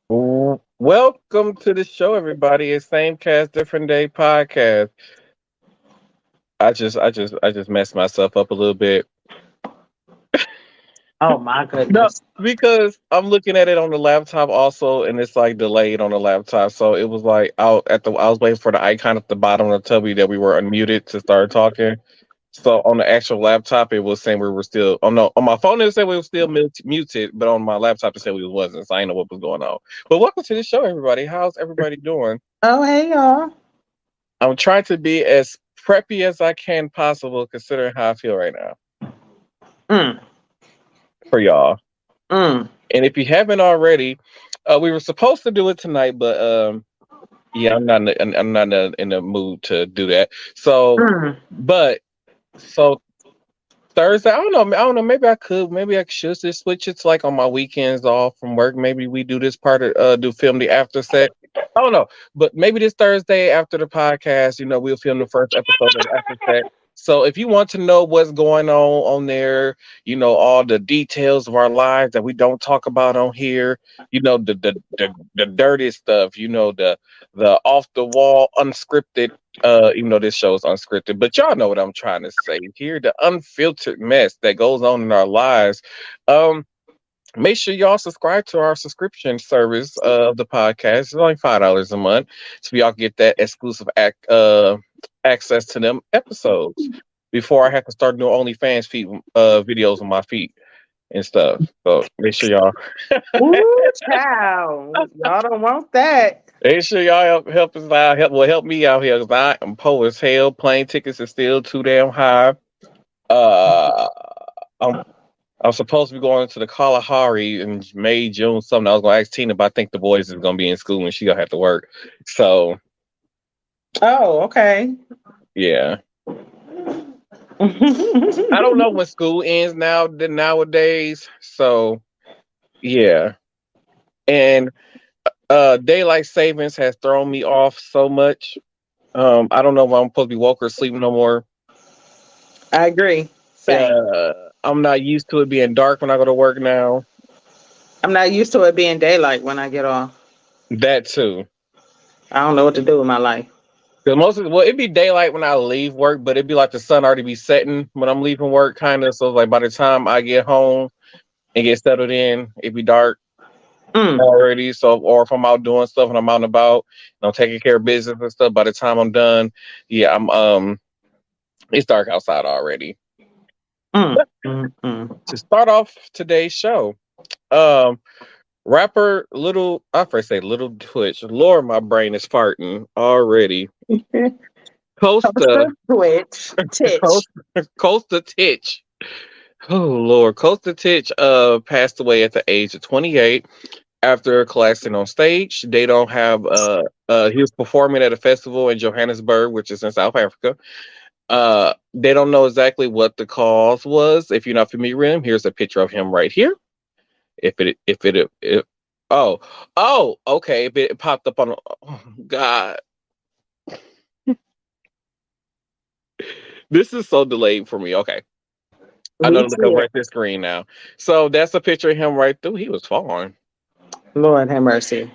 Welcome to the show, everybody. It's Same Cast, Different Day podcast. I just messed myself up a little bit. Oh my No, goodness. because I'm looking at it on the laptop also, and it's like delayed on the laptop. So it was like I was waiting for the icon at the bottom to tell me that we were unmuted to start talking. So on the actual laptop, it was saying we were still. Oh no, on my phone it said we were still muted, but on my laptop it said we wasn't. So I didn't know what was going on. But welcome to the show, everybody. How's everybody doing? Oh, hey, y'all. I'm trying to be as preppy as I can possible, considering how I feel right now Mm, for y'all. mm, And if you haven't already, we were supposed to do it tonight, but yeah, I'm not in the mood to do that. So, mm. but so Thursday, I don't know. Maybe I should just switch it to like on my weekends off from work. Maybe we do this part of do film the after set. I don't know, but maybe this Thursday after the podcast, we'll film the first episode of the after set. So if you want to know what's going on there, all the details of our lives that we don't talk about on here, the dirty stuff, the off the wall unscripted, even though this show is unscripted, but y'all know what I'm trying to say here. The unfiltered mess that goes on in our lives. Um, Make sure y'all subscribe to our subscription service of the podcast. It's only $5 a month, so y'all get that exclusive access to them episodes before I have to start doing OnlyFans feed videos on my feet and stuff. So make sure y'all Ooh, child. Y'all don't want that. help us out. Help me out here because I am poor as hell. Plane tickets are still too damn high. Uh, I'm I'm supposed to be going to the Kalahari in May, June, something. I was gonna ask Tina, but I think the boys is gonna be in school and she gonna have to work. So Oh, okay. yeah, I don't know when school ends nowadays. So yeah, and daylight savings has thrown me off so much. I don't know if I'm supposed to be woke or sleeping no more. I agree. Same. I'm not used to it being dark when I go to work now. I'm not used to it being daylight when I get off. That too. I don't know what to do with my life. Because it'd be daylight when I leave work, but it'd be like the sun already be setting when I'm leaving work, kind of. So like by the time I get home and get settled in, it'd be dark Mm. already. So, or if I'm out doing stuff and I'm out and about, and I'm taking care of business and stuff. By the time I'm done, yeah, it's dark outside already. Mm. But Mm. Mm. to start off today's show, um, rapper I first say Little Twitch. Lord, my brain is farting already. Costa, Toaster, Twitch, Titch. Costa Titch. Oh Lord, Costa Titch passed away at the age of 28 after collapsing on stage. They don't have he was performing at a festival in Johannesburg, which is in South Africa. They don't know exactly what the cause was. If you're not familiar with him, here's a picture of him right here. If oh okay, if it popped up on, oh God, this is so delayed for me. Okay, I know Me to look over too. at this screen now. So that's a picture of him right through. He was fine. Lord have mercy.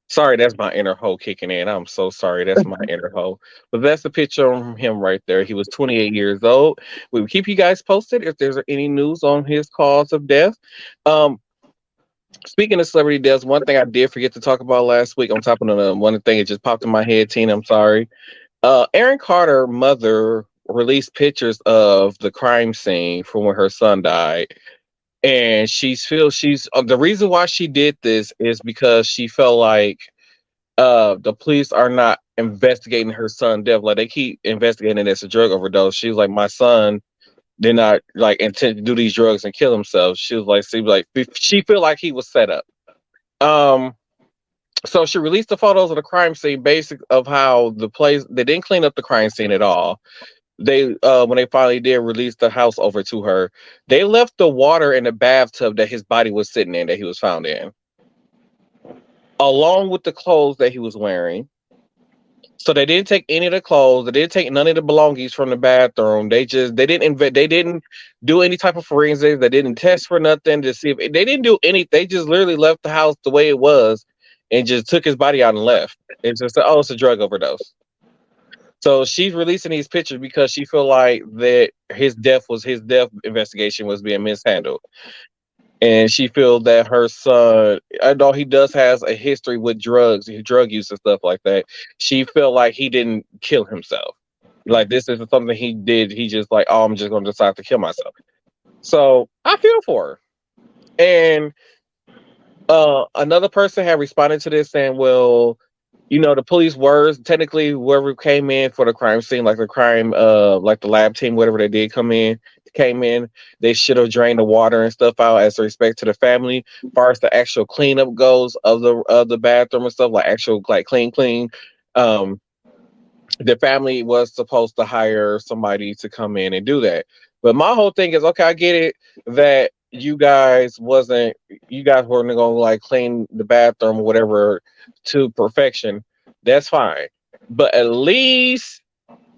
Sorry, that's my inner hoe kicking in. I'm so sorry. That's my inner hoe. But that's the picture of him right there. He was 28 years old. We will keep you guys posted if there's any news on his cause of death. Um, Speaking of celebrity deaths, one thing I did forget to talk about last week, on top of the one thing that just popped in my head, Tina, I'm sorry. Aaron Carter mother released pictures of the crime scene from when her son died, and she's the reason why she did this is because she felt like the police are not investigating her son death. Like they keep investigating it as a drug overdose. She was like, my son did not like intend to do these drugs and kill himself. She feel like he was set up. Um, so she released the photos of the crime scene, basic of how the place they didn't clean up the crime scene at all. They when they finally did release the house over to her, they left the water in the bathtub that his body was sitting in, that he was found in, along with the clothes that he was wearing. So they didn't take any of the clothes. They didn't take none of the belongings from the bathroom. They didn't do any type of forensics. They didn't test for nothing to see if they didn't do anything. They just literally left the house the way it was and just took his body out and left. It's just oh, it's a drug overdose. So she's releasing these pictures because she feel like that his death investigation was being mishandled, and she feel that her son, although he does has a history with drug use and stuff like that, she felt like he didn't kill himself. Like this is something he did. He just like, oh, I'm just gonna decide to kill myself. So I feel for her. And another person had responded to this saying, well, the police were technically whoever came in for the crime scene, like the crime, like the lab team, whatever they did came in, they should have drained the water and stuff out as a respect to the family. As far as the actual cleanup goes of the bathroom and stuff, like actual like clean. Um, the family was supposed to hire somebody to come in and do that. But my whole thing is, okay, I get it that you guys weren't gonna like clean the bathroom or whatever to perfection. That's fine. But at least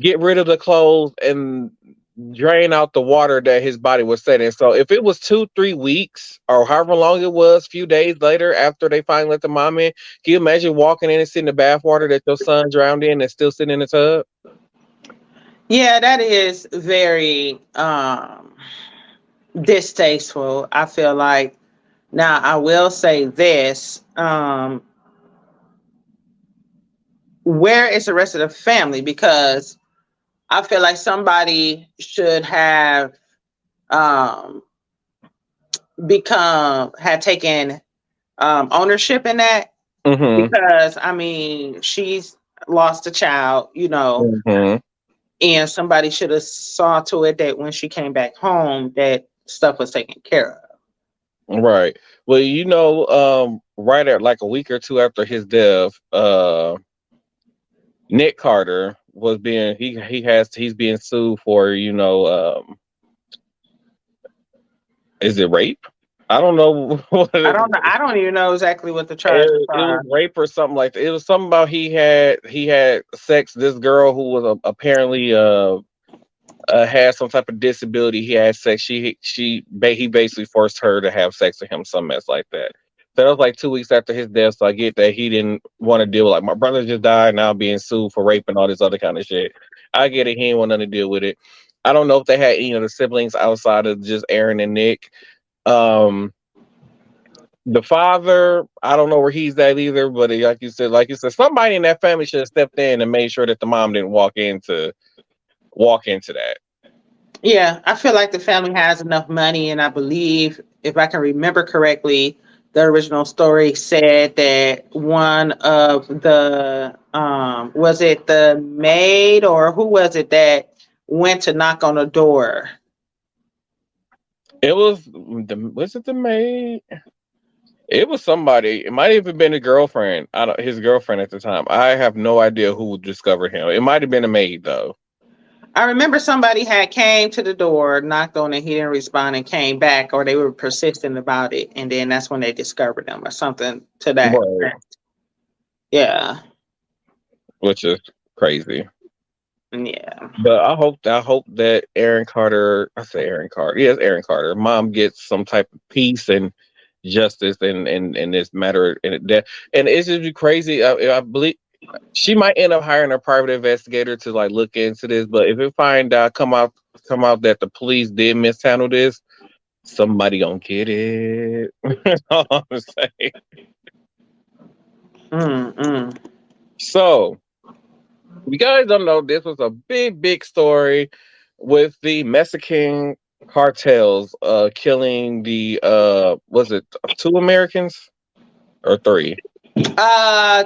get rid of the clothes and drain out the water that his body was set in. So if it was 2, 3 weeks or however long it was, few days later after they finally let the mom in, can you imagine walking in and seeing the bath water that your son drowned in and still sitting in the tub? Yeah, that is very distasteful. I feel like. Now, I will say this. Where is the rest of the family? Because I feel like somebody should have um, had taken ownership in that. Mm-hmm. Because, I mean, she's lost a child, Mm-hmm. and somebody should have saw to it that when she came back home, that stuff was taken care of. Right. Well, right at like a week or two after his death, Nick Carter was being he's being sued for is it rape? I don't know what I it, don't know. I don't even know exactly what the charges it was are. rape or something like that. It was something about he had sex. This girl who was apparently had some type of disability. He had sex. He basically forced her to have sex with him, some mess like that. So that was like 2 weeks after his death. So I get that he didn't want to deal with like my brother just died now being sued for rape and all this other kind of shit. I get it. He didn't want nothing to deal with it. I don't know if they had any of the siblings outside of just Aaron and Nick. Um, the father, I don't know where he's at either. But like you said, somebody in that family should have stepped in and made sure that the mom didn't walk into that. Yeah, I feel like the family has enough money, and I believe, if I can remember correctly, the original story said that one of the was it the maid or who was it that went to knock on the door? Was it the maid? It was somebody. It might have even been a girlfriend. I don't his girlfriend at the time. I have no idea who discovered him. It might have been a maid though. I remember somebody had came to the door, knocked on it, he didn't respond, and came back, or they were persistent about it, and then that's when they discovered him, or something to that. Right. Yeah, Which is crazy. yeah. But I hope that Aaron Carter, I say Aaron Carter, yes, Aaron Carter, mom gets some type of peace and justice in this matter and it's just crazy. I believe she might end up hiring a private investigator to like look into this, but if it come out that the police did mishandle this, somebody gonna get it. That's all I'm saying. Mm-mm. So you guys don't know this was a big story with the Mexican cartels killing the was it 2 Americans or 3?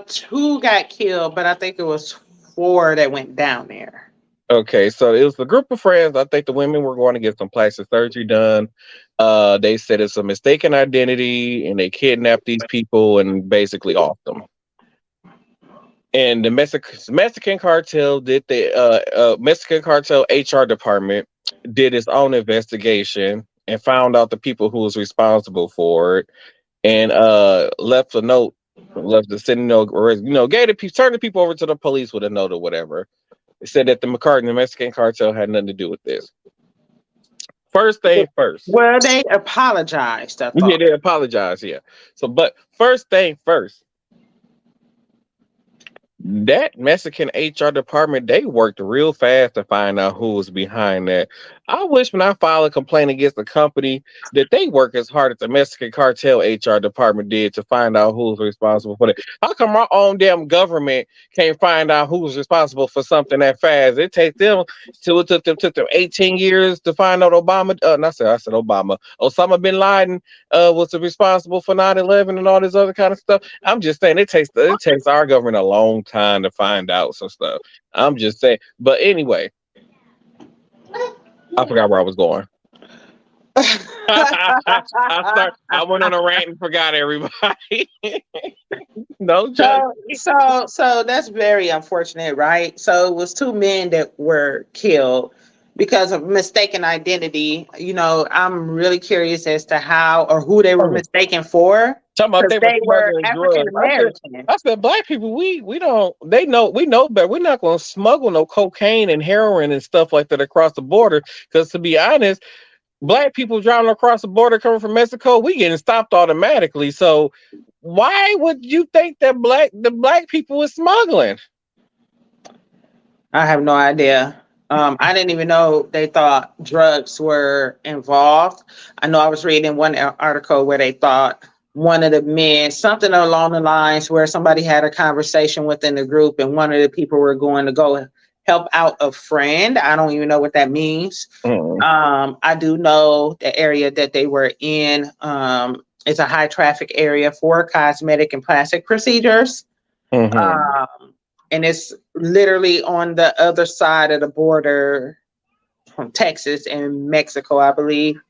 Two got killed, but I think it was four that went down there. Okay, so it was a group of friends. I think the women were going to get some plastic surgery done. They said it's a mistaken identity and they kidnapped these people and basically off them. And the Mexican cartel did the Mexican cartel HR department did its own investigation and found out the people who was responsible for it and left a note, left the sending note, or gave turned the people over to the police with a note or whatever. It said that the Mexican cartel had nothing to do with this. First thing first. Well, they apologized, I Yeah, thought. they apologize, yeah. So, but first thing first, That Mexican HR department, they worked real fast to find out who was behind that. I wish when I file a complaint against the company that they work as hard as the Mexican cartel HR department did to find out who's responsible for that. How come our own damn government can't find out who's responsible for something that fast? It takes them took them 18 years to find out Obama. I said Obama. Osama bin Laden was responsible for 9/11 and all this other kind of stuff. I'm just saying it takes our government a long time to find out some stuff. I'm just saying. But anyway, I forgot where I was going. I went on a rant and forgot everybody. No judge. So that's very unfortunate, right? So it was two men that were killed because of mistaken identity. I'm really curious as to how or who they were mistaken for. Talking about Because they were they were smuggling African drugs. American. I said, black people, we don't. We know better. We're not going to smuggle no cocaine and heroin and stuff like that across the border. Because to be honest, black people driving across the border coming from Mexico, we getting stopped automatically. So why would you think that the black people is smuggling? I have no idea. I didn't even know they thought drugs were involved. I know I was reading one article where they thought one of the men, something along the lines where somebody had a conversation within the group and one of the people were going to go help out a friend. I don't even know what that means. I do know the area that they were in. It's a high traffic area for cosmetic and plastic procedures. And it's literally on the other side of the border from Texas and Mexico, I believe.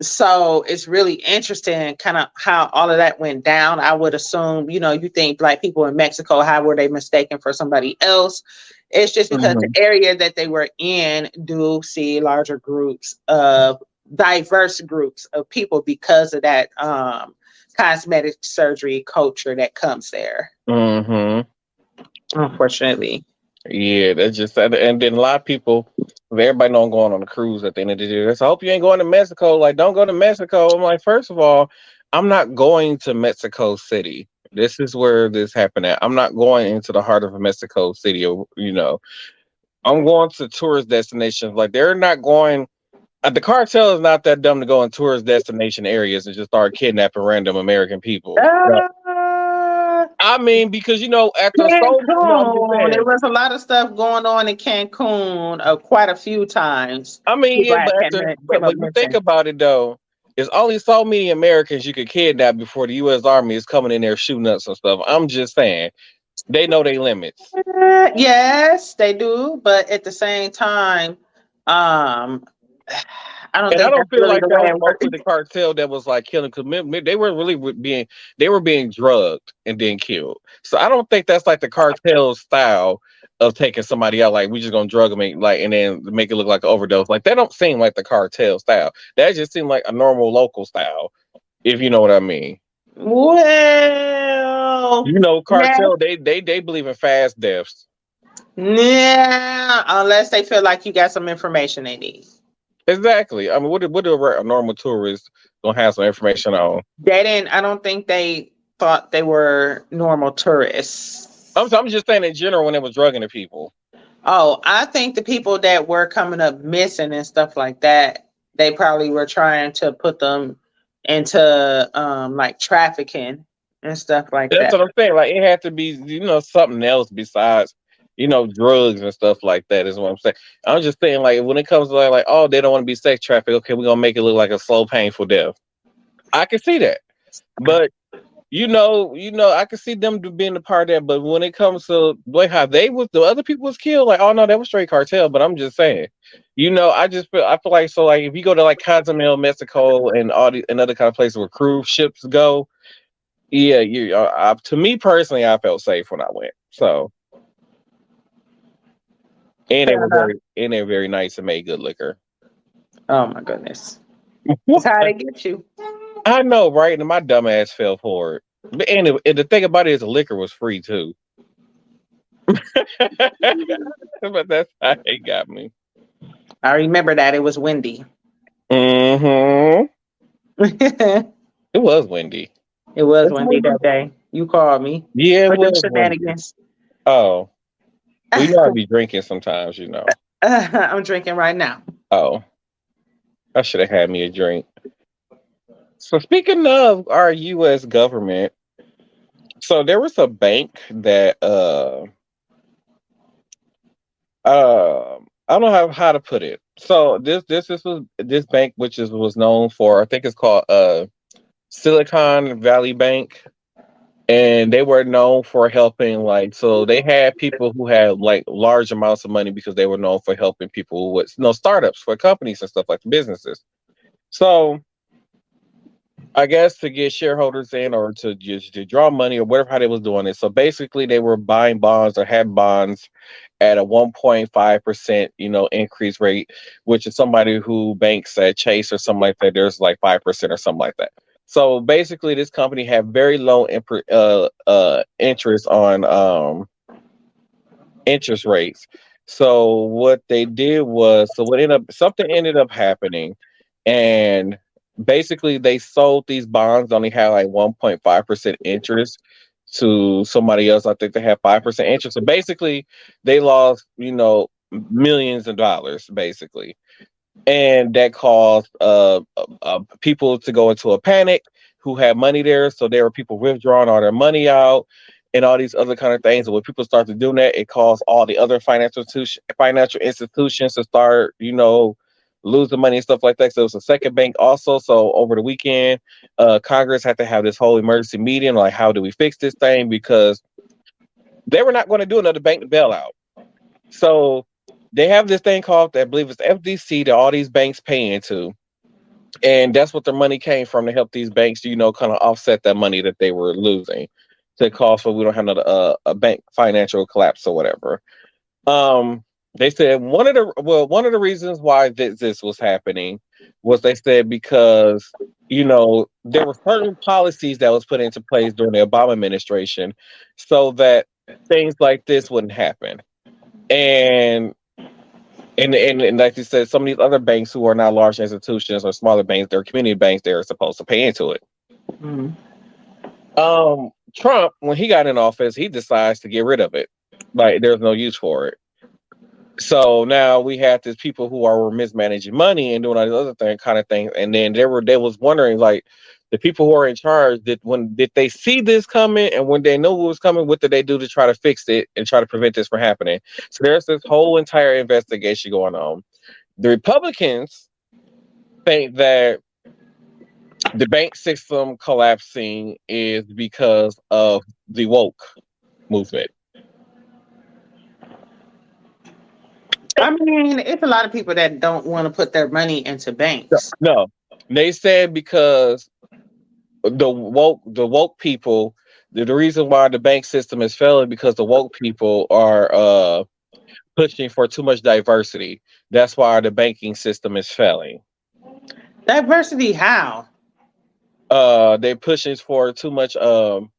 So it's really interesting kind of how all of that went down. I would assume, you think black people in Mexico, how were they mistaken for somebody else? It's just because the area that they were in do see larger groups of diverse groups of people because of that cosmetic surgery culture that comes there. Unfortunately. Yeah, that's just and then a lot of people, everybody know I'm going on a cruise at the end of the day. So I hope you ain't going to Mexico. Like, don't go to Mexico. I'm like, first of all, I'm not going to Mexico City. This is where this happened at. I'm not going into the heart of Mexico City. I'm going to tourist destinations. Like, they're not going. The cartel is not that dumb to go in tourist destination areas and just start kidnapping random American people. I mean, because after Cancun, there was a lot of stuff going on in Cancun quite a few times. I mean, yeah, but when you think about it, though, there's only so many Americans you could kidnap before the U.S. Army is coming in there shooting up some stuff. I'm just saying, they know their limits. Yes, they do, but at the same time, I don't feel like that was mostly the cartel that was like killing. Cause they were being drugged and then killed. So I don't think that's like the cartel style of taking somebody out. Like, we just gonna drug them and then make it look like an overdose. Like, that don't seem like the cartel style. That just seemed like a normal local style, if you know what I mean. Well, cartel they believe in fast deaths. Yeah, unless they feel like you got some information they need. Exactly. I mean, what do a normal tourist gonna have some information on? I don't think they thought they were normal tourists. I'm just saying in general when they was drugging the people. Oh, I think the people that were coming up missing and stuff like that, they probably were trying to put them into like trafficking and stuff like that. That's what I'm saying. Like, it had to be, something else besides, drugs and stuff like that is what I'm saying. I'm just saying, like, when it comes to like, oh, they don't want to be sex trafficked. Okay, we're gonna make it look like a slow, painful death. I can see that, but I can see them being a part of that. But when it comes to how the other people was killed, like, oh no, that was straight cartel. But I'm just saying, I feel like, so like, if you go to like Cozumel, Mexico, and and other kind of places where cruise ships go, yeah, to me personally, I felt safe when I went. So. And they're very nice and made good liquor. Oh my goodness. That's how they get you. I know, right? And my dumb ass fell for it. But and the thing about it is the liquor was free too. But that's how they got me. I remember that it was windy. It was windy. It was windy that day. You called me Yeah, it for them was Wendy's. shenanigans. Oh, we know I be drinking sometimes, you know. I'm drinking right now. Oh, I should have had me a drink. So speaking of our U.S. government, so there was a bank that I don't know how to put it. So this bank which is was known for, I think it's called Silicon Valley Bank, and they were known for helping, like, so they had people who had like large amounts of money because they were known for helping people with, startups for companies and stuff, like businesses. So I guess to get shareholders in, or to just to draw money, or whatever, how they was doing it. So basically they were buying bonds, or had bonds at a 1.5%, increase rate, which is somebody who banks at Chase or something like that. There's like 5% or something like that. So basically, this company had very low interest on interest rates. So what they did was, so what ended up something ended up happening, and basically they sold these bonds, only had like 1.5% interest to somebody else. I think they had 5% interest. So basically they lost, millions of dollars basically, and that caused people to go into a panic who had money there. So there were people withdrawing all their money out and all these other kind of things. And when people started doing that, it caused all the other financial institutions to start, losing money and stuff like that. So it was a second bank also. So over the weekend, Congress had to have this whole emergency meeting, like, how do we fix this thing? Because they were not going to do another bank bailout. So they have this thing called, I believe it's FDC, that all these banks pay into, and that's what their money came from, to help these banks, kind of offset that money that they were losing, to cause for we don't have another a bank financial collapse or whatever. They said one of the reasons why this was happening was, they said, because there were certain policies that was put into place during the Obama administration, so that things like this wouldn't happen. And and like you said, some of these other banks who are not large institutions or smaller banks, they're community banks, they're supposed to pay into it. Mm. Trump, when he got in office, he decides to get rid of it. Like, there's no use for it. So now we have these people who were mismanaging money and doing all these other kind of things. And then they was wondering, like, the people who are in charge, did they see this coming, and when they knew it was coming, what did they do to try to fix it and try to prevent this from happening? So there's this whole entire investigation going on. The Republicans think that the bank system collapsing is because of the woke movement. I mean, it's a lot of people that don't want to put their money into banks. No, they said because the woke people, the reason why the bank system is failing, because the woke people are pushing for too much diversity. That's why the banking system is failing. Diversity, how? They're pushing for too much how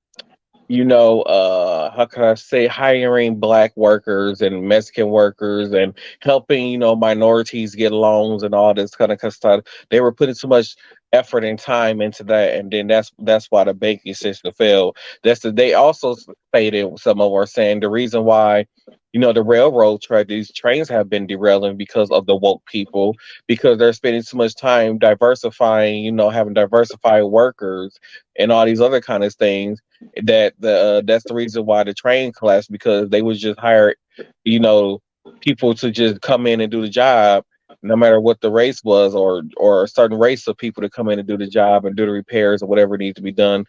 can I say, hiring black workers and Mexican workers, and helping, minorities get loans and all this kind of stuff. They were putting too much effort and time into that, and then that's why the banking system failed. They also stated, some of them are saying, the reason why, the railroad track, these trains have been derailing, because of the woke people, because they're spending too much time diversifying, having diversified workers and all these other kind of things, that's the reason why the train collapsed, because they would just hire, you know, people to just come in and do the job, no matter what the race was, or a certain race of people to come in and do the job and do the repairs or whatever needs to be done.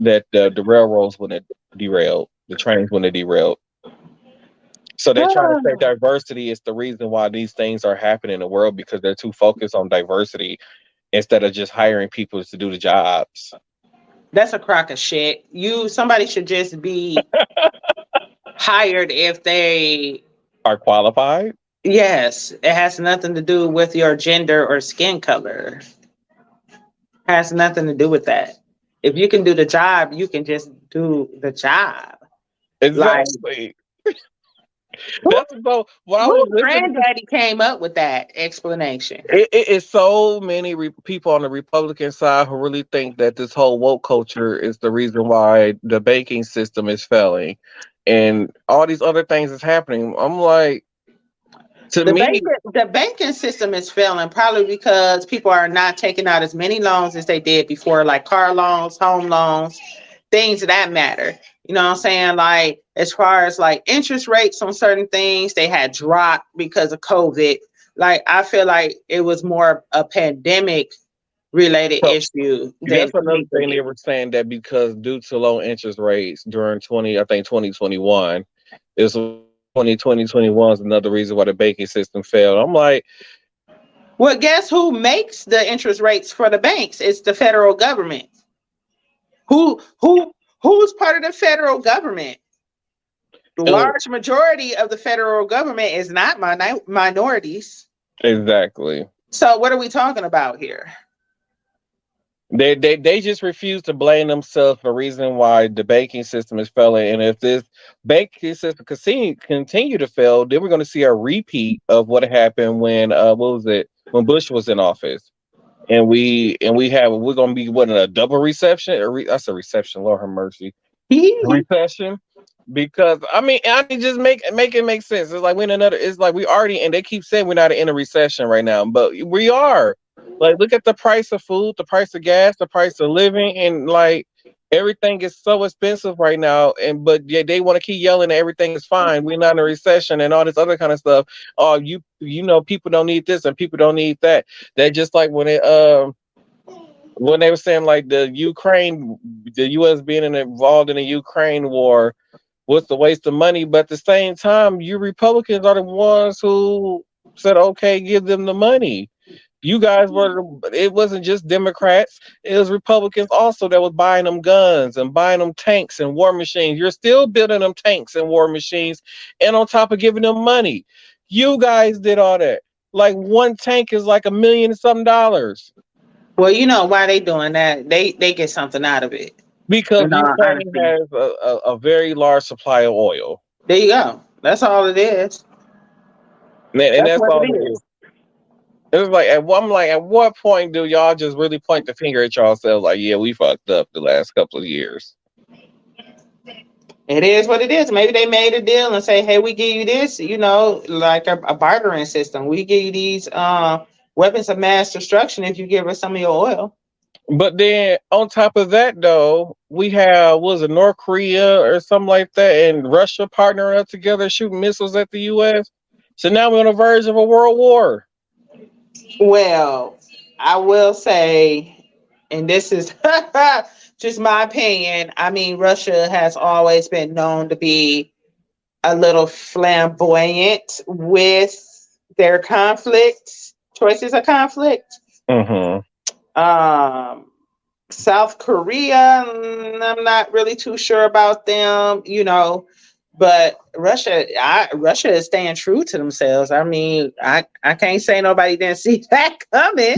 That the railroads wouldn't have derailed, the trains wouldn't have derailed. So they're trying to say diversity is the reason why these things are happening in the world, because they're too focused on diversity instead of just hiring people to do the jobs. That's a crock of shit. Somebody should just be hired if they. Are qualified. Yes, it has nothing to do with your gender or skin color. Has nothing to do with that. If you can do the job, you can just do the job. Like, Exactly. Who, That's so. What I was who listening, granddaddy came up with that explanation? it is so many people on the Republican side who really think that this whole woke culture is the reason why the banking system is failing, and all these other things is happening. I'm like, to me, The banking system is failing probably because people are not taking out as many loans as they did before, like car loans, home loans, things of that matter. You know what I'm saying? Like as far as like interest rates on certain things, they had dropped because of COVID. Like I feel like it was more a pandemic related so issue than that's another thing they anything. were saying that because due to low interest rates during 2021, is 2021 is another reason why the banking system failed. I'm like, Well, guess who makes the interest rates for the banks? It's the federal government. Who's part of the federal government? The oh, large majority of the federal government is not minorities. exactly. So what are we talking about here? They just refuse to blame themselves for the reason why the banking system is failing. And if this banking system continue to fail, then we're going to see a repeat of what happened when what was it, when Bush was in office. And we're going to be what, in a double reception? That's a reception. Lord have mercy, recession. Because I mean, just make it make sense. It's like we're in another. It's like we already, and they keep saying we're not in a recession right now, but we are. Like, look at the price of food, the price of gas, the price of living, and like everything is so expensive right now. And but yeah, they want to keep yelling that everything is fine. We're not in a recession and all this other kind of stuff. Oh, you know, people don't need this and people don't need that. That just like when they were saying like the U.S. being involved in the Ukraine war was the waste of money, but at the same time, you Republicans are the ones who said, "Okay, give them the money." You guys were. It wasn't just Democrats; it was Republicans also that was buying them guns and buying them tanks and war machines. You're still building them tanks and war machines, and on top of giving them money, you guys did all that. Like one tank is like $1 million some dollars Well, you know why they doing that? They get something out of it. because No, Ukraine honestly, has a very large supply of oil, there you go. That's all it is. and That's that's what all it it is. is. It was like I'm like, at what point do y'all just really point the finger at yourselves? Like, yeah, we fucked up the last couple of years. It is what it is. Maybe they made a deal and say, "Hey, we give you this, you know, like a bartering system. We give you these weapons of mass destruction if you give us some of your oil." But then on top of that, though, we have was it North Korea or something like that, and Russia partnering up together shooting missiles at the U.S. So now we're on the verge of a world war. Well, I will say, and this is just my opinion. I mean, Russia has always been known to be a little flamboyant with their conflicts, choices of conflict. Mm-hmm. Um, South Korea, I'm not really too sure about them, you know, but Russia is staying true to themselves. I mean, I can't say nobody didn't see that coming.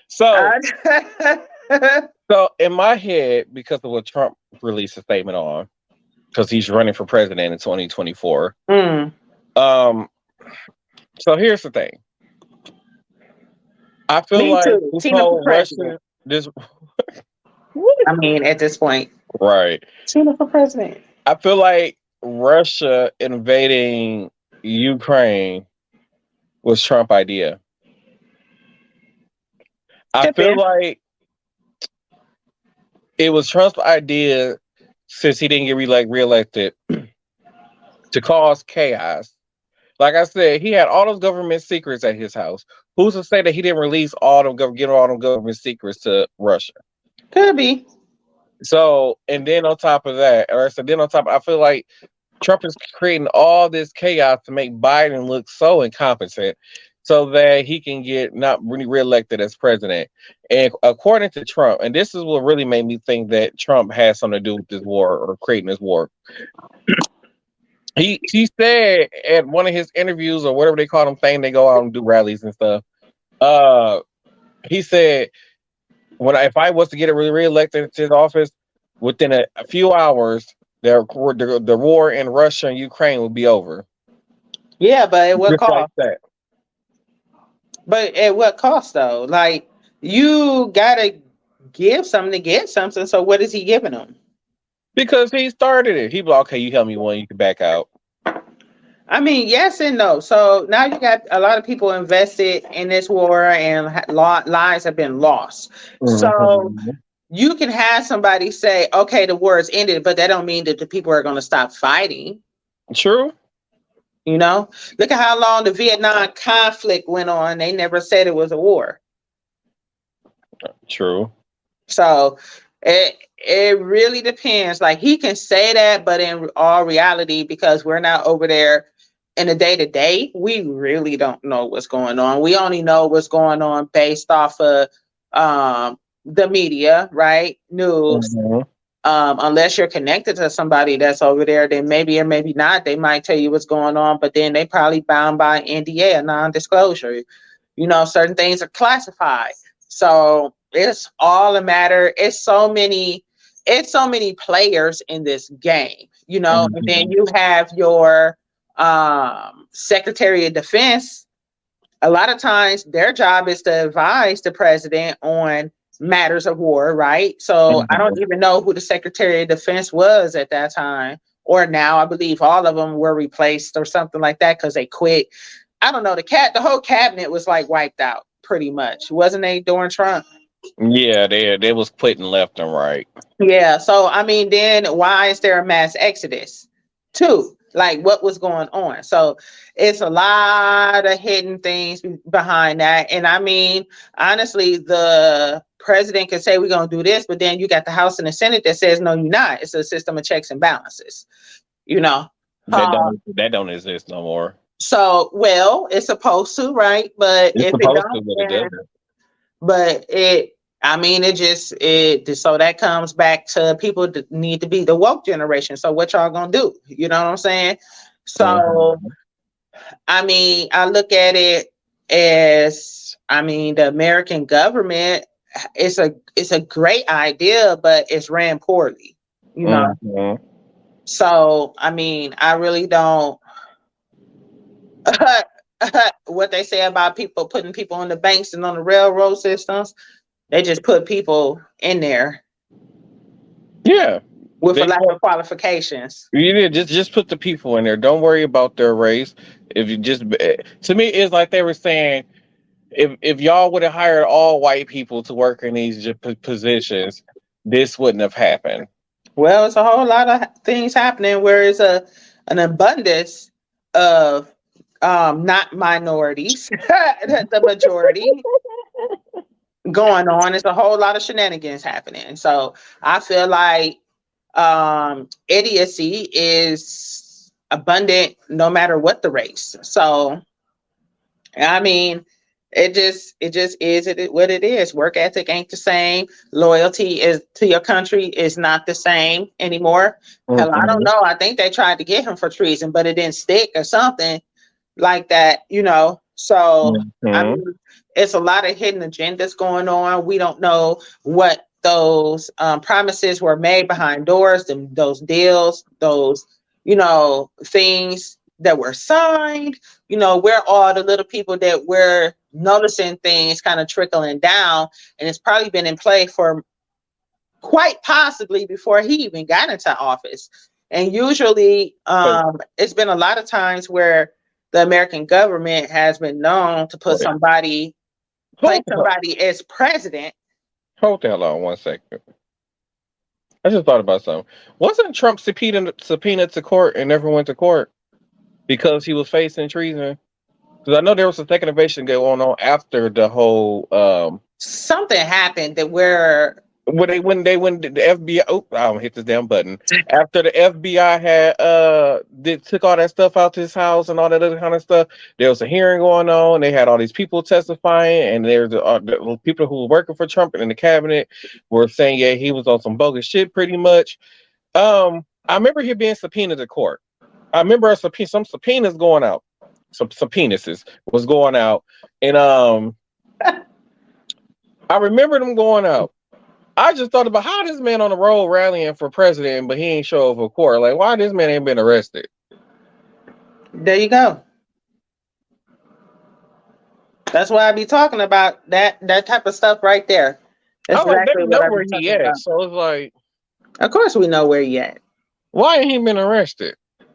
So, I, so in my head, because of what Trump released a statement on, because he's running for president in 2024. mm, Um, so here's the thing. I feel me like too. this Tina for whole president. Russian, this I mean, at this point, right. Tina for president. I feel like Russia invading Ukraine was Trump idea. I Could feel be. like it was Trump's idea since he didn't get reelected to cause chaos. Like I said, he had all those government secrets at his house. Who's to say that he didn't release all them get all them government secrets to Russia? Could be. So, and then on top of that, or so then on top, I feel like Trump is creating all this chaos to make Biden look so incompetent so that he can get not really reelected as president. And according to Trump, and this is what really made me think that Trump has something to do with this war or creating this war. He said at one of his interviews or whatever they call them thing, they go out and do rallies and stuff. Uh he said if I was to get reelected to his office within a few hours, the war in Russia and Ukraine would be over. Yeah, but at what Just like cost? that. But at what cost though? Like you gotta give something to get something. So what is he giving them? Because he started it. He be like, okay, you help me one, you can back out. I mean, yes and no. So now you got a lot of people invested in this war, and lives have been lost. So Hmm. you can have somebody say, "Okay, the war is ended," but that don't mean that the people are going to stop fighting. True. You know, look at how long the Vietnam conflict went on. They never said it was a war. True. So it really depends. Like he can say that, but in all reality, because we're not over there in the day to day, we really don't know what's going on. We only know what's going on based off of the media, right? News. Hmm. Unless you're connected to somebody that's over there, then maybe or maybe not, they might tell you what's going on, but then they probably bound by NDA, a non-disclosure. You know, certain things are classified. So it's all a matter. It's so many players in this game, you know, and then Hmm. you have your Secretary of Defense. A lot of times their job is to advise the president on matters of war, right? So I don't Hmm. even know who the Secretary of Defense was at that time or now. I believe all of them were replaced or something like that because they quit. I don't know. The whole cabinet was like wiped out pretty much, wasn't they, during Trump? Yeah, they was quitting left and right. Yeah. So I mean, then why is there a mass exodus? Too. Like what was going on? So it's a lot of hidden things behind that. And I mean, honestly, the president can say we're gonna do this, but then you got the House and the Senate that says no, you're not. It's a system of checks and balances. You know. Uh, That don't exist no more. so well, it's supposed to, right? But It's if it supposed to, don't, but it then doesn't. but it I mean it so that comes back to people that need to be the woke generation. So what y'all gonna do? You know what I'm saying? So Hmm. I mean, I look at it as, I mean, the American government, it's a great idea, but it's ran poorly, you know. Hmm. So I mean, I really don't what they say about people putting people on the banks and on the railroad systems. They just put people in there Yeah, with a they lack of qualifications. you need just put the people in there. Don't worry about their race. If you just to me, it's like they were saying if y'all would have hired all white people to work in these positions, this wouldn't have happened. Well, it's a whole lot of things happening where it's a an abundance of not minorities, the majority going on. It's a whole lot of shenanigans happening. So I feel like idiocy is abundant no matter what the race. So I mean, it just is what it is. Work ethic ain't the same. Loyalty is to your country is not the same anymore. Hell, I don't Hmm. know. I think they tried to get him for treason, but it didn't stick or something like that, you know. So I Hmm. mean, it's a lot of hidden agendas going on. We don't know what those promises were made behind doors, and those deals, those things that were signed. We're all the little people that we're noticing things kind of trickling down, and it's probably been in play for quite possibly before he even got into office. And usually, But it's been a lot of times where the American government has been known to put wait, somebody, place hold somebody as president. hold the hell on 1 second. I just thought about something. Wasn't Trump subpoenaed to court and never went to court because he was facing treason? Because I know there was a second invasion going on after the whole Something happened that where when the FBI, oh, I don't hit this damn button, after the FBI had took all that stuff out to his house and all that other kind of stuff. There was a hearing going on. They had all these people testifying, and there's the people who were working for Trump and in the cabinet were saying, yeah, he was on some bogus shit pretty much. I remember him being subpoenaed to court. I remember some subpoenas going out. Some subpoenas was going out, and I remember them going out. I just thought about how this man on the road rallying for president, but he ain't show up for court. Like, why this man ain't been arrested? there you go. That's why I be talking about that type of stuff right there. That's I like they exactly what know I where be he talking at, about. so it's like, Of course, we know where he at. why ain't he been arrested?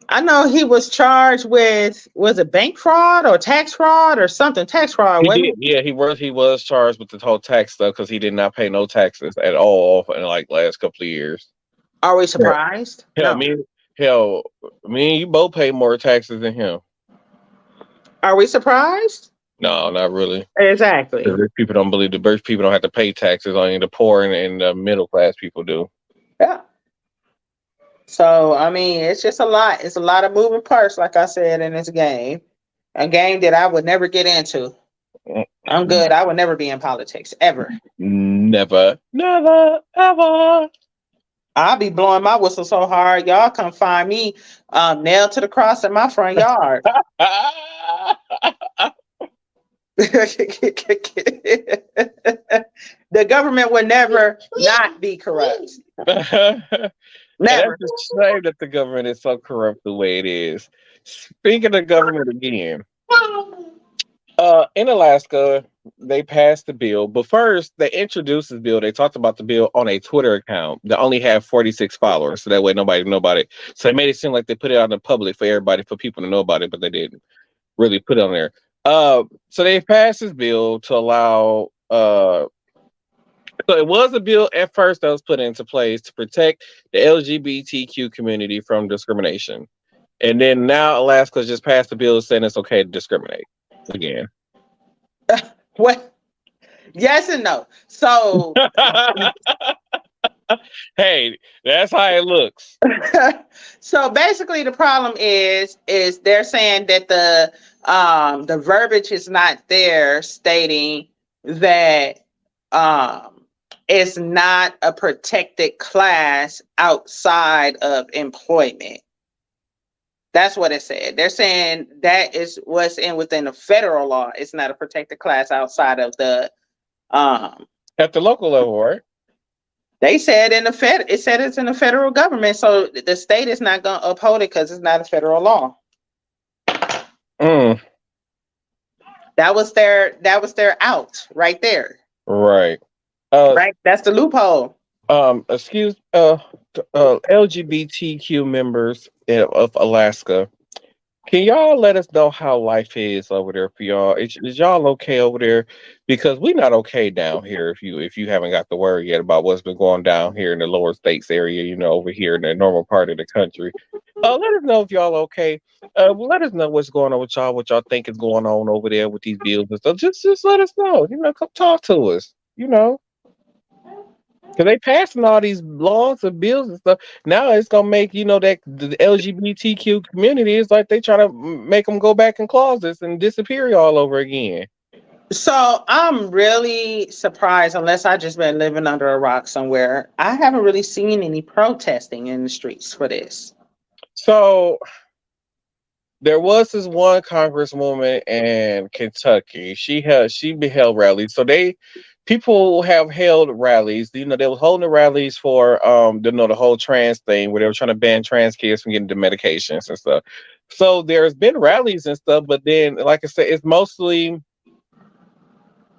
I know he was charged with, was it bank fraud or tax fraud or something? Tax fraud, He wasn't did, yeah. He was charged with the whole tax stuff because he did not pay no taxes at all in like last couple of years. he? Are we Yeah. surprised? Hell, No. me and you both pay more taxes than him. Are we surprised? No, not really. The Exactly. rich people don't believe the rich people don't have to pay taxes. Only the poor and the middle class people do. Yeah. So I mean, it's just a lot. It's a lot of moving parts, like I said, in this game. A game that I would never get into. I'm good. I would never be in politics ever. Never, never, ever. I'll be blowing my whistle so hard, y'all come find me nailed to the cross in my front yard. The government would never not be corrupt. And that's Never. a shame that the government is so corrupt the way it is. Speaking of government again, in Alaska, they passed the bill, but first they introduced this bill. They talked about the bill on a Twitter account that only had 46 followers, so that way nobody knew about it. So they made it seem like they put it out in the public for everybody, for people to know about it, but they didn't really put it on there. So they passed this bill to allow. So it was a bill at first that was put into place to protect the LGBTQ community from discrimination, and then now Alaska's just passed a bill saying it's okay to discriminate again. What? Yes and no. So Hey, that's how it looks. so basically the problem is they're saying that the verbiage is not there stating that it's not a protected class outside of employment. That's what it said. They're saying that is what's in within the federal law. It's not a protected class outside of the um At the local level, right? they said in the fed it said it's in the federal government, so the state is not going to uphold it because it's not a federal law. Mm, That was their out right there. right. Uh, Right? That's the loophole. excuse, LGBTQ members of Alaska. Can y'all let us know how life is over there for y'all? Is y'all okay over there? Because we're not okay down here. If you haven't got the word yet about what's been going down here in the lower states area, over here in the normal part of the country. Let us know if y'all okay. Let us know what's going on with y'all. What y'all think is going on over there with these bills and stuff. Just let us know. Come talk to us. Because they passing all these laws and bills and stuff. Now it's gonna make that the LGBTQ community is like they try to make them go back in closets and disappear all over again. So I'm really surprised, unless I just been living under a rock somewhere. I haven't really seen any protesting in the streets for this. So there was this one congresswoman in Kentucky. She held rallies. So people have held rallies. They were holding the rallies for the whole trans thing where they were trying to ban trans kids from getting the medications and stuff. So there's been rallies and stuff, but then like I said, it's mostly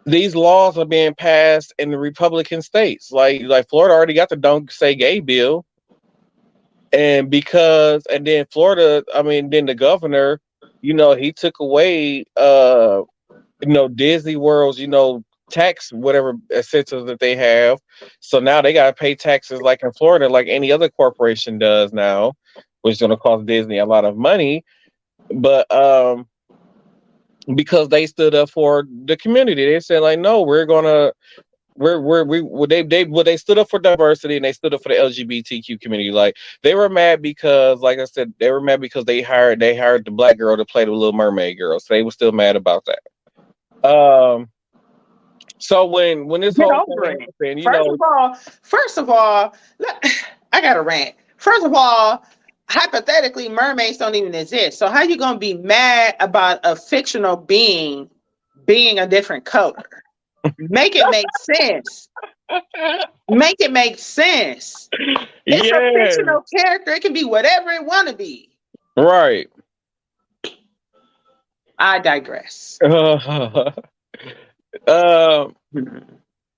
these laws are being passed in the Republican states. Like Florida already got the Don't Say Gay bill. And then Florida, I mean, then the governor, he took away, Disney World's, tax, whatever incentives that they have. So now they got to pay taxes like in Florida, like any other corporation does now, which is going to cost Disney a lot of money. But, because they stood up for the community, they said like, no, we're gonna they stood up for diversity and they stood up for the LGBTQ community. Like they were mad because, like I said, they were mad because they hired the black girl to play the Little Mermaid girl. So they were still mad about that. So when this Get whole over thing it. happened, First of all, I got a rant. First of all, hypothetically, mermaids don't even exist. So how you gonna be mad about a fictional being a different color? Make it make sense. Make it make sense. It's a yeah, fictional character. It can be whatever it want to be. right. I digress. Um, Mhm.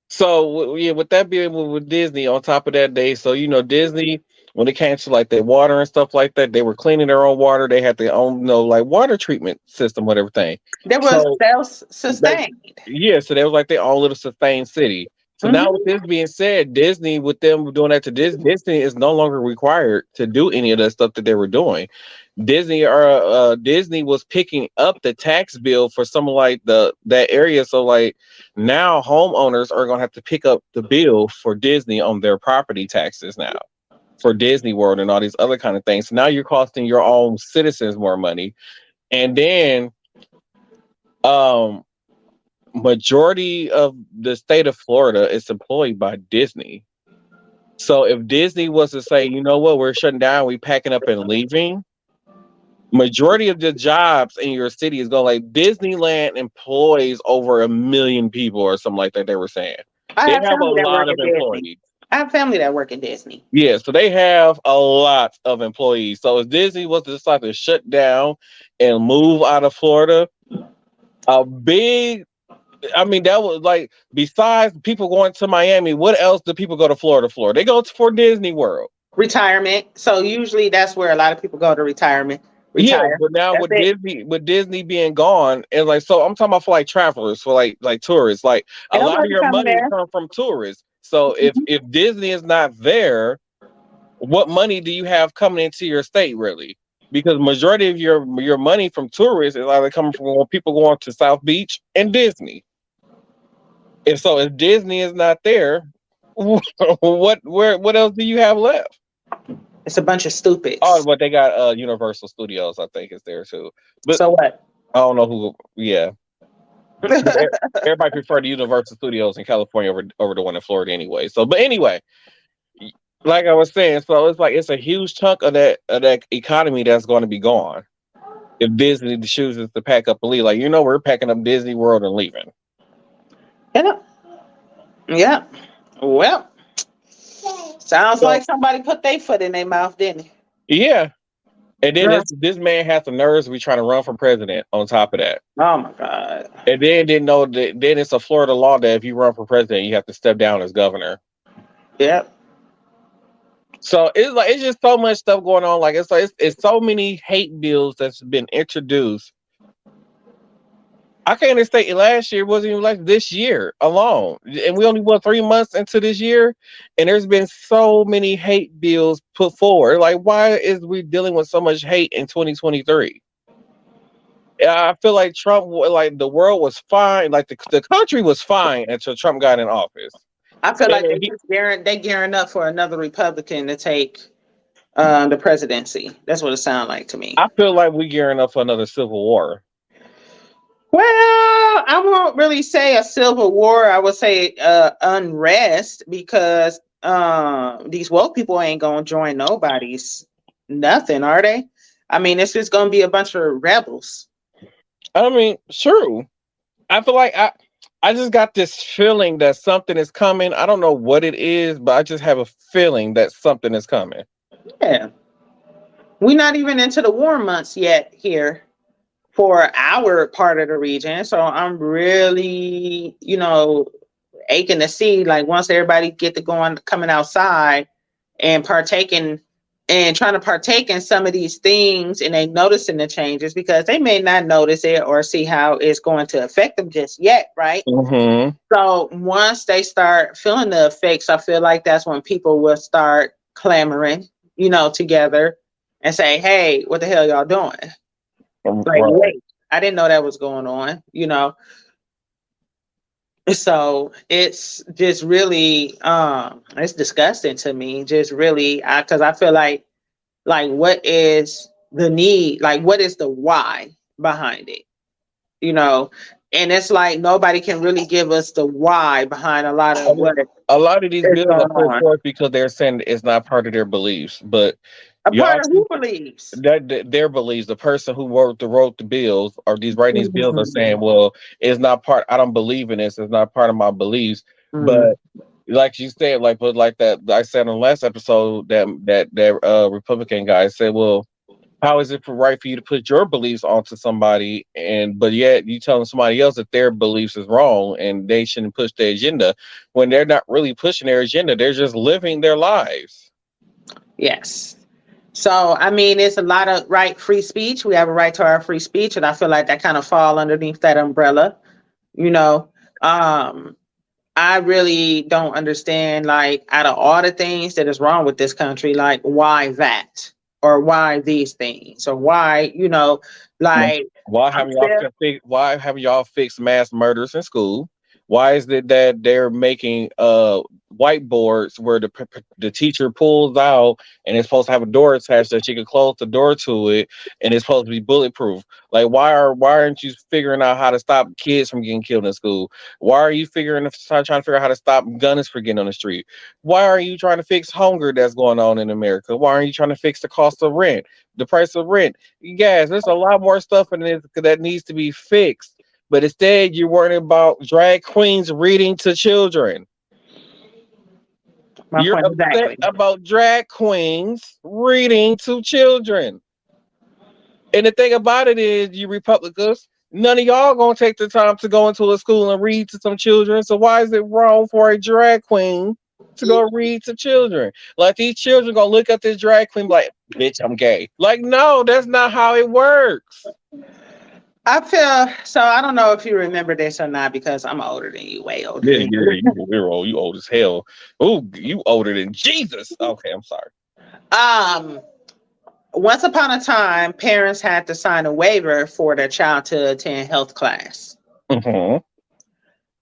so yeah, with that being with Disney, on top of that, so Disney, when it came to like their water and stuff like that, they were cleaning their own water. They had their own like water treatment system with everything. There was So like, self-sustained. yeah, so they was like their own little sustained city. So now with Hmm. this being said, Disney, with them doing that to Disney, Disney is no longer required to do any of the stuff that they were doing. Disney was picking up the tax bill for some of like that area. So like now homeowners are gonna have to pick up the bill for Disney on their property taxes now for Disney World and all these other kind of things. So now you're costing your own citizens more money. And then um majority of the state of Florida is employed by Disney. So if Disney was to say, you know what, we're shutting down, we packing up and leaving, majority of the jobs in your city is going like Disneyland employs over 1 million people or something like that. They were saying I they have have a family that lot work of at Disney. employees. I have family that work at Disney. Yeah, so they have a lot of employees. So if Disney was to decide to shut down and move out of Florida, a big I mean, that was like besides people going to Miami, what else do people go to Florida for? They go for Disney World. Retirement. So usually that's where a lot of people go to retirement. Yeah, Retire. but now That's it. With Disney being gone, and like so I'm talking about for like travelers, for like tourists. Like a Ain't lot of nobody your coming money there. comes from tourists. So Mhm. if Disney is not there, what money do you have coming into your state really? Because majority of your money from tourists is either coming from people going to South Beach and Disney. And so if Disney is not there, what else do you have left? It's a bunch of Oh, stupids. but they got Universal Studios, I think is there too. But So what? I don't know who. Yeah, but everybody prefer the Universal Studios in California over the one in Florida anyway. So, but anyway, like I was saying, so it's like it's a huge chunk of that economy that's going to be gone if Disney chooses to pack up and leave. Like we're packing up Disney World and leaving. Yeah. Yeah. Well, sounds So like somebody put their foot in their mouth, didn't yeah, and then it? this man has the nerves to be trying to run for president. On top of that. Oh my God. And then didn't know that then it's a Florida law that if you run for president, you have to step down as governor. Yep. So it's like it's just so much stuff going on. Like it's so many hate bills that's been introduced. I can't even say last year wasn't even like this year alone, and we only 3 months into this year, and there's been so many hate bills put forward. Like, why is we dealing with so much hate in 2023? I feel like Trump, like the world was fine, like the country was fine until Trump got in office. I feel And like they gearing up for another Republican to take the presidency. That's what it sounds like to me. I feel like we gearing up for another civil war. Well, I won't really say a civil war. I would say unrest because these woke people ain't gonna join nobody's nothing, are they? I mean, it's just gonna be a bunch of rebels. I mean, true. I feel like I just got this feeling that something is coming. I don't know what it is, but I just have a feeling that something is coming. Yeah, we're not even into the warm months yet here for our part of the region. So I'm really, aching to see like once everybody get to going coming outside and partaking and trying to partake in some of these things and they noticing the changes because they may not notice it or see how it's going to affect them just yet, right? Hmm. So once they start feeling the effects, I feel like that's when people will start clamoring, together and say, hey, what the hell y'all doing? Like, Right. wait, I didn't know that was going on. So it's just really it's disgusting to me. Just really because I feel like what is the need? Like what is the why behind it? You know? And it's like nobody can really give us the why behind a lot I of mean, what a lot of these is bills are going put on. forth because they're saying it's not part of their beliefs, but A part y'all of see who believes. that their beliefs. The person who wrote the bills or these writing these bills are Mhm. saying, "Well, it's not part. I don't believe in this. It's not part of my beliefs." Mhm. But like you said, but like that I said on the last episode that Republican guy said, "Well, How is it for right for you to put your beliefs onto somebody, and but yet you telling somebody else that their beliefs is wrong and they shouldn't push their agenda when they're not really pushing their agenda? They're just living their lives. Yes. So, I mean, it's a lot of right free speech. We have a right to our free speech, and I feel like that kind of fall underneath that umbrella. You know, um, I really don't understand, like, out of all the things that is wrong with this country, like, why that? Or why these things? Or why, like, Why I'm haven't y'all still, why haven't y'all fixed mass murders in school? Why is it that they're making whiteboards where the teacher pulls out and it's supposed to have a door attached that she can close the door to it and it's supposed to be bulletproof? Like why aren't you figuring out how to stop kids from getting killed in school? Why are you trying to figure out how to stop guns from getting on the street? Why are you trying to fix hunger that's going on in America? Why aren't you trying to fix the cost of rent, the price of rent? Guys, there's a lot more stuff in this that needs to be fixed. But instead, you're worrying about drag queens reading to children. my You're point upset exactly. about drag queens reading to children. And the thing about it is, you Republicans, none of y'all gonna take the time to go into a school and read to some children. So why is it wrong for a drag queen to go read to children? Like these children gonna look at this drag queen like, bitch, I'm gay. Like, no, that's not how it works. I feel so. I don't know if you remember this or not because I'm older than you, way older Yeah, than yeah, you. you're old. You old as hell. Ooh, you older than Jesus. Okay, I'm sorry. Um, Once upon a time, parents had to sign a waiver for their child to attend health class. Hmm.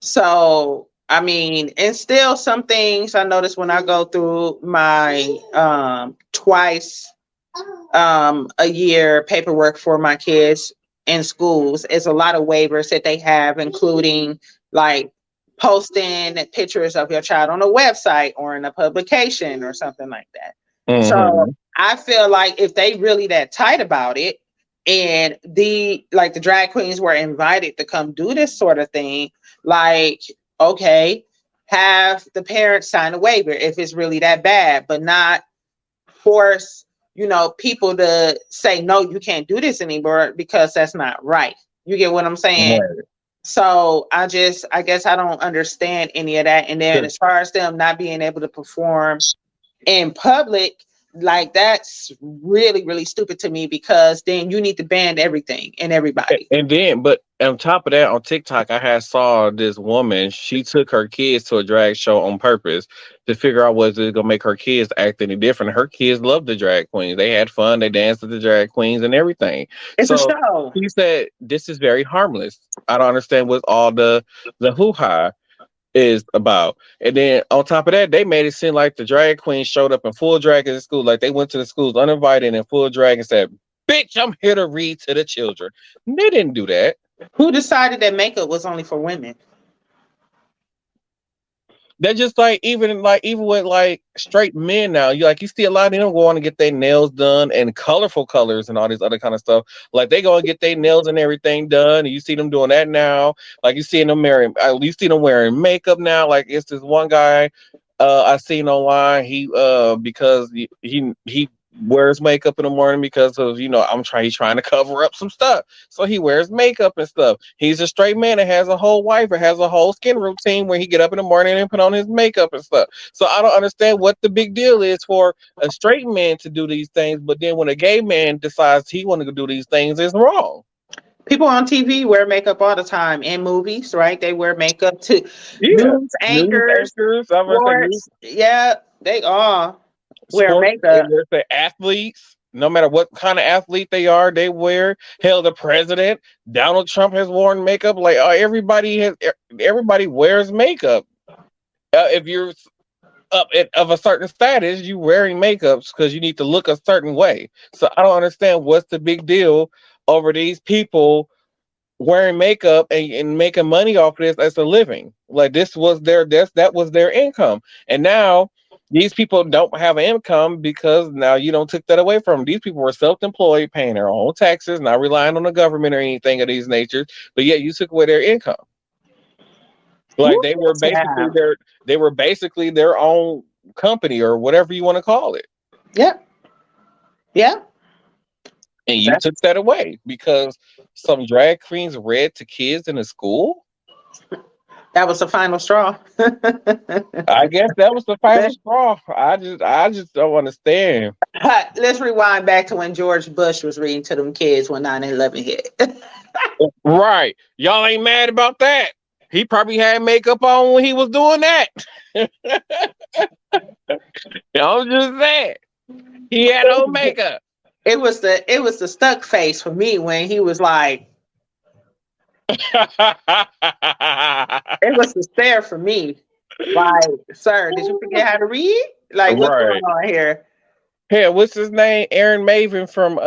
So, I mean, and still some things I notice when I go through my twice a year paperwork for my kids in schools, it's a lot of waivers that they have, including like posting pictures of your child on a website or in a publication or something like that. So Hmm. I feel like if they really that tight about it, and the drag queens were invited to come do this sort of thing, like, okay, have the parents sign a waiver if it's really that bad, but not force, people to say, no, you can't do this anymore because that's not right. You get what I'm saying? Right. So I guess I don't understand any of that. And then as far as them not being able to perform in public, like that's really, really stupid to me because then you need to ban everything and everybody. And then, but on top of that, on TikTok, I had saw this woman. She took her kids to a drag show on purpose to figure out was it gonna make her kids act any different. Her kids loved the drag queens. They had fun. They danced with the drag queens and everything. It's a So show. she said, "This is very harmless. I don't understand what all the hoo ha is about." And then on top of that, they made it seem like the drag queen showed up in full drag in the school, like they went to the schools uninvited in full drag and said, "Bitch, I'm here to read to the children." They didn't do that. Who decided that makeup was only for women? They're just like even with like straight men now. You see a lot of them go on to get their nails done and colorful colors and all this other kind of stuff. Like they go and get their nails and everything done. And you see them doing that now. Like you see them wearing makeup now. Like it's this one guy I seen online. He because he wears makeup in the morning because of he's trying to cover up some stuff. So he wears makeup and stuff. He's a straight man that has a whole wife or has a whole skin routine where he get up in the morning and put on his makeup and stuff. So I don't understand what the big deal is for a straight man to do these things, but then when a gay man decides he want to do these things, it's wrong. People on TV wear makeup all the time in movies, right? They wear makeup to Yeah. news News anchors, anchors, I'm gonna say news sports. Yeah, they all wear sports, makeup. let's say athletes, no matter what kind of athlete they are, they wear. Hell, the president, Donald Trump has worn makeup. Like everybody wears makeup. If you're of a certain status, you wearing makeups because you need to look a certain way. So I don't understand what's the big deal over these people wearing makeup and making money off of this as a living. Like that was their income. And now these people don't have an income because now you don't took that away from them. These people were self-employed, paying their own taxes, not relying on the government or anything of these natures, but yet you took away their income. Like Who cares to have? they were basically their own company or whatever you want to call it. Yeah, yeah. And you That's took that away because some drag queens read to kids in a school. that was the final straw. I guess that was the final straw. I just don't understand. Let's rewind back to when George Bush was reading to them kids when 9/11 hit. Right. Y'all ain't mad about that. He probably had makeup on when he was doing that. I'm just saying. He had no makeup. It was the stuck face for me when he was like, it was the stare for me. Like, sir, did you forget how to read? Like, what's going Right. on here? Hey, what's his name? Aaron Maven from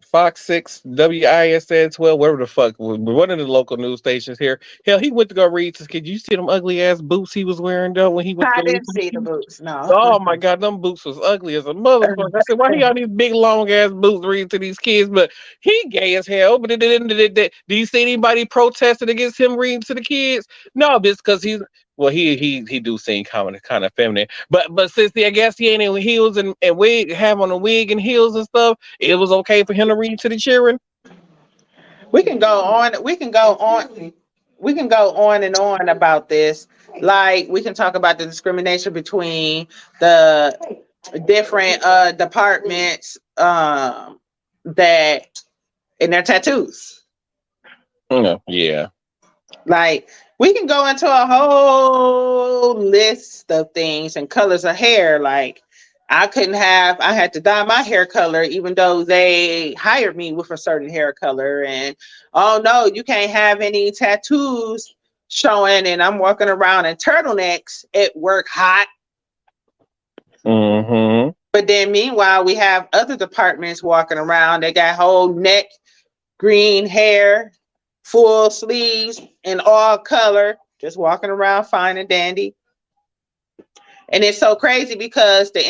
Fox 6 WISN 12, wherever the fuck, one of the local news stations here. Hell, he went to go read to kids. You see them ugly ass boots he was wearing though when he went to I go read didn't to the see the kids? boots. No. Oh my god, them boots was ugly as a motherfucker. I said, why he got these big long ass boots reading to these kids? But he gay as hell. But do you see anybody protesting against him reading to the kids? No, just because he's well, he do seem kind of feminine. But since I guess he ain't in heels and wig, have on a wig and heels and stuff, it was okay for him to read to the children. We can go on. We can go on. We can go on and on about this. Like, we can talk about the discrimination between the different departments that in their tattoos. Yeah. Like, we can go into a whole list of things and colors of hair. Like, I had to dye my hair color, even though they hired me with a certain hair color. And oh no, you can't have any tattoos showing. And I'm walking around in turtlenecks at work hot. Mm-hmm. But then meanwhile, we have other departments walking around. They got whole neck, green hair, full sleeves, and all color, just walking around fine and dandy. And it's so crazy because the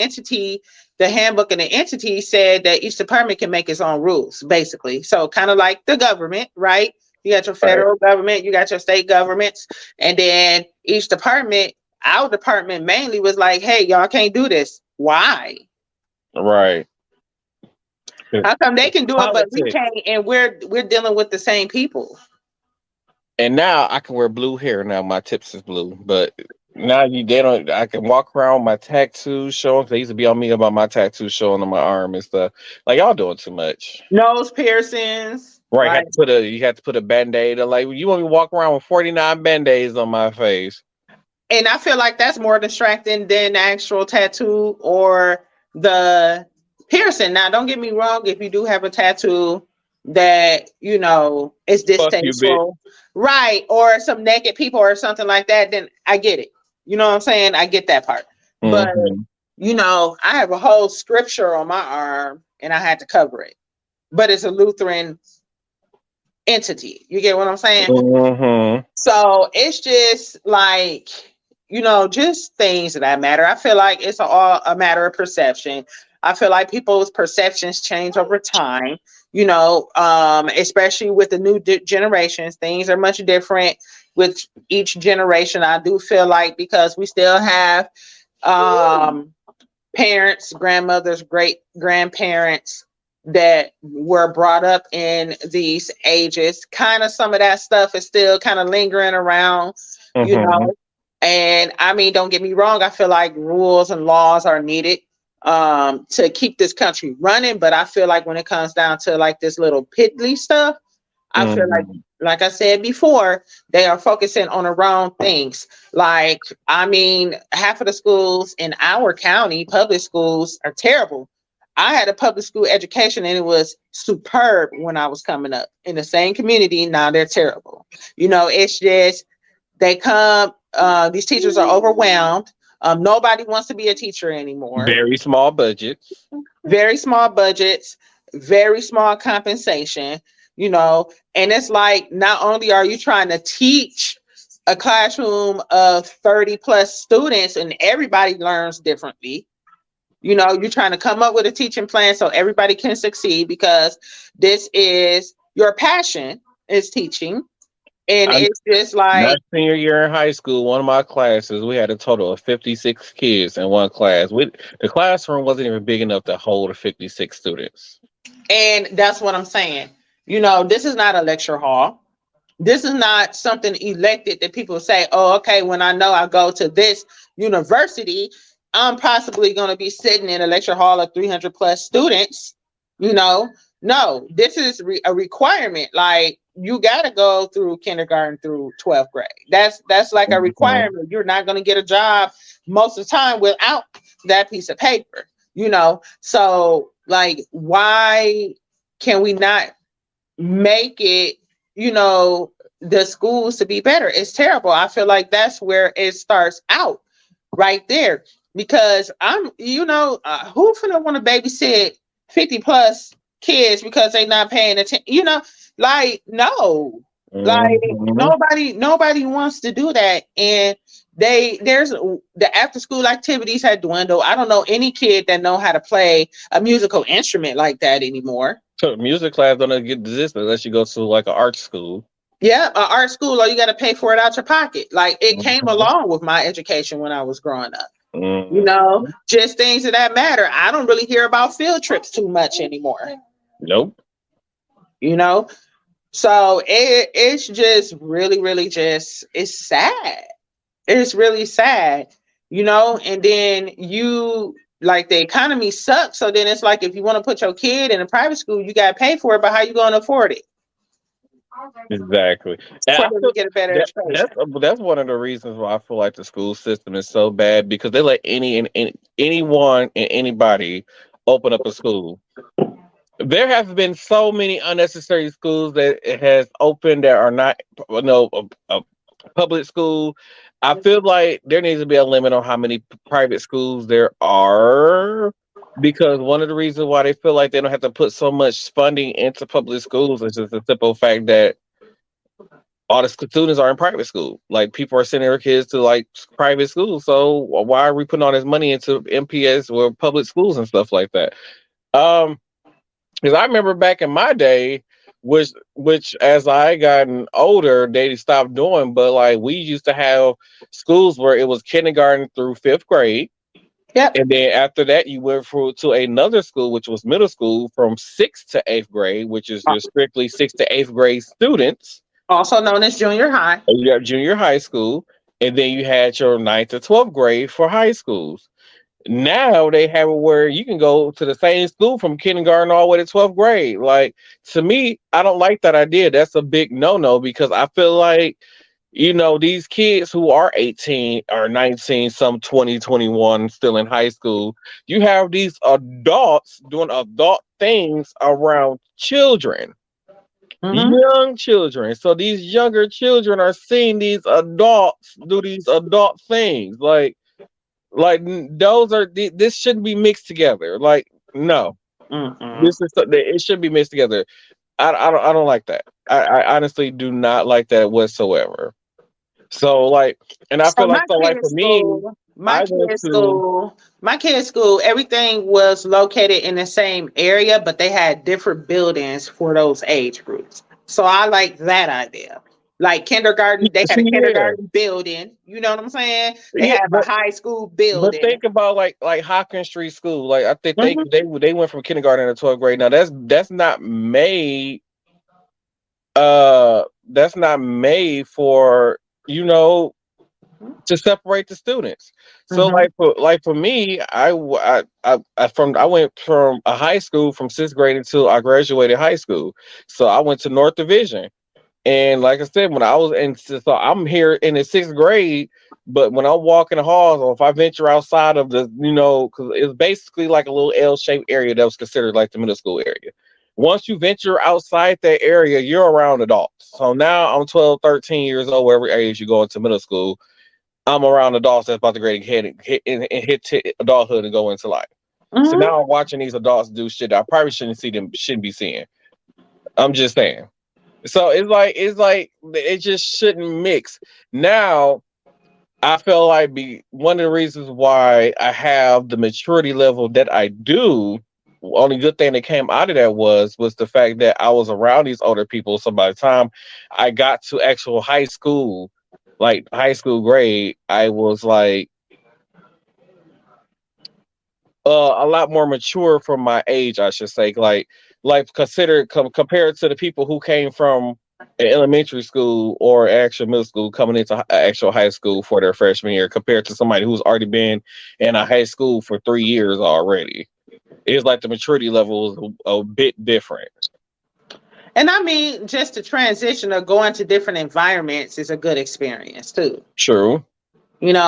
handbook and the entity said that each department can make its own rules, basically. So kind of like the government, right? You got your Right. federal government, you got your state governments, and then each department, our department mainly was like, hey, y'all can't do this. Why? Right. How come they can do it, but we Politics. can't? And we're dealing with the same people. And now I can wear blue hair. Now my tips is blue, but now they don't. I can walk around with my tattoos showing. They used to be on me about my tattoo showing on my arm and stuff. Like y'all doing too much. Nose piercings, Right? like, You had to put a band-aid. Like you want me to walk around with 49 band-aids on my face. and I feel like that's more distracting than the actual tattoo or the piercing. Now, don't get me wrong, if you do have a tattoo that, is Fuck you, bitch. distasteful, right, or some naked people or something like that, then I get it. You know what I'm saying? I get that part. But, Mm-hmm. I have a whole scripture on my arm and I had to cover it. But it's a Lutheran entity. You get what I'm saying? Mm-hmm. So it's just like, just things that matter. I feel like it's all a matter of perception. I feel like people's perceptions change over time, especially with the new generations. Things are much different with each generation. I do feel like because we still have parents, grandmothers, great grandparents that were brought up in these ages, kind of some of that stuff is still kind of lingering around, you Mm-hmm. know. And I mean, don't get me wrong, I feel like rules and laws are needed to keep this country running. But I feel like when it comes down to like this little piddly stuff, I feel Mm-hmm. like I said before, they are focusing on the wrong things. Like, I mean, half of the schools in our county, public schools, are terrible. I had a public school education and it was superb when I was coming up in the same community. Now they're terrible. It's just they come, these teachers are overwhelmed. Nobody wants to be a teacher anymore. Very small budgets. Very small budgets, very small compensation, and it's like not only are you trying to teach a classroom of 30 plus students and everybody learns differently. You're trying to come up with a teaching plan so everybody can succeed because this is your passion is teaching. And I it's just My like, senior year in high school, one of my classes, we had a total of 56 kids in one class. The classroom wasn't even big enough to hold 56 students. And that's what I'm saying. You know, this is not a lecture hall. This is not something elected that people say, oh, okay, when I know I go to this university, I'm possibly going to be sitting in a lecture hall of 300 plus students. You know, no, this is a requirement. Like, you got to go through kindergarten through 12th grade. That's like a Mhm. requirement. You're not going to get a job most of the time without that piece of paper, you know? So, like, why can we not make it, you know, the schools to be better? It's terrible. I feel like that's where it starts out, right there. Because I'm, you know, who finna want to babysit 50 plus kids because they not paying attention? You know, like, no, like, Mhm. nobody wants to do that. And there's the after school activities had dwindled. I don't know any kid that know how to play a musical instrument like that anymore. So music class don't get exist unless you go to like an art school. Yeah, art school, or you got to pay for it out your pocket. Like, it came Mhm. along with my education when I was growing up. You Mhm. know, just things of that matter. I don't really hear about field trips too much anymore. Nope. You know, so it's just really, really just it's sad. It's really sad. You know, and then you like the economy sucks. So then it's like if you want to put your kid in a private school, you got to pay for it. But how you going to afford it Exactly. And for I them to feel get a better that education? that's one of the reasons why I feel like the school system is so bad because they let anyone and anybody open up a school. There have been so many unnecessary schools that it has opened that are not, a public school. I feel like there needs to be a limit on how many private schools there are because one of the reasons why they feel like they don't have to put so much funding into public schools is just the simple fact that all the students are in private school. Like people are sending their kids to like private schools. So why are we putting all this money into MPS or public schools and stuff like that? Um, because I remember back in my day, which as I gotten older, they stopped doing. But like we used to have schools where it was kindergarten through fifth grade, Yep. and then after that, you went through to another school, which was middle school, from sixth to eighth grade, which is just strictly sixth to eighth grade students. Also known as junior high. And you have junior high school, and then you had your ninth to 12th grade for high schools. Now they have it where you can go to the same school from kindergarten all the way to 12th grade. Like, to me, I don't like that idea. That's a big no no because I feel like, these kids who are 18 or 19, some 20, 21, still in high school, you have these adults doing adult things around children, Mm-hmm. young children. So these younger children are seeing these adults do these adult things. Those are this shouldn't be mixed together. Like, no, Mm-mm. this is it should be mixed together. I don't like that. I honestly do not like that whatsoever. So like, and I So feel like so like for me, I went to my kids' school, everything was located in the same area, but they had different buildings for those age groups. So I like that idea. Like kindergarten, they had see a yeah kindergarten building. You know what I'm saying? They yeah, have a high school but building. think about like Hopkins Street School. Like I think they Mhm. they went from kindergarten to 12th grade. Now that's not made that's not made for you know to separate the students. So Mhm. like for me, I went from a high school from sixth grade until I graduated high school. So I went to North Division, and like I said, when I was in, so I'm here in the sixth grade. But when I'm walking the halls, or if I venture outside of because it's basically like a little L-shaped area that was considered like the middle school area. Once you venture outside that area, you're around adults. So now I'm 12, 13 years old, wherever age you go into middle school. I'm around adults that's about to grade hit adulthood and go into life. So Mhm. now I'm watching these adults do shit that I probably shouldn't be seeing. I'm just saying. So it's like it just shouldn't mix. Now I feel like one of the reasons why I have the maturity level that I do. Only good thing that came out of that was the fact that I was around these older people. So by the time I got to actual high school, like high school grade, I was like A lot more mature for my age, I should say. Like consider compared to the people who came from an elementary school or actual middle school coming into actual high school for their freshman year, compared to somebody who's already been in a high school for 3 years already. It's like the maturity level is a bit different. And I mean, just the transition of going to different environments is a good experience too. True.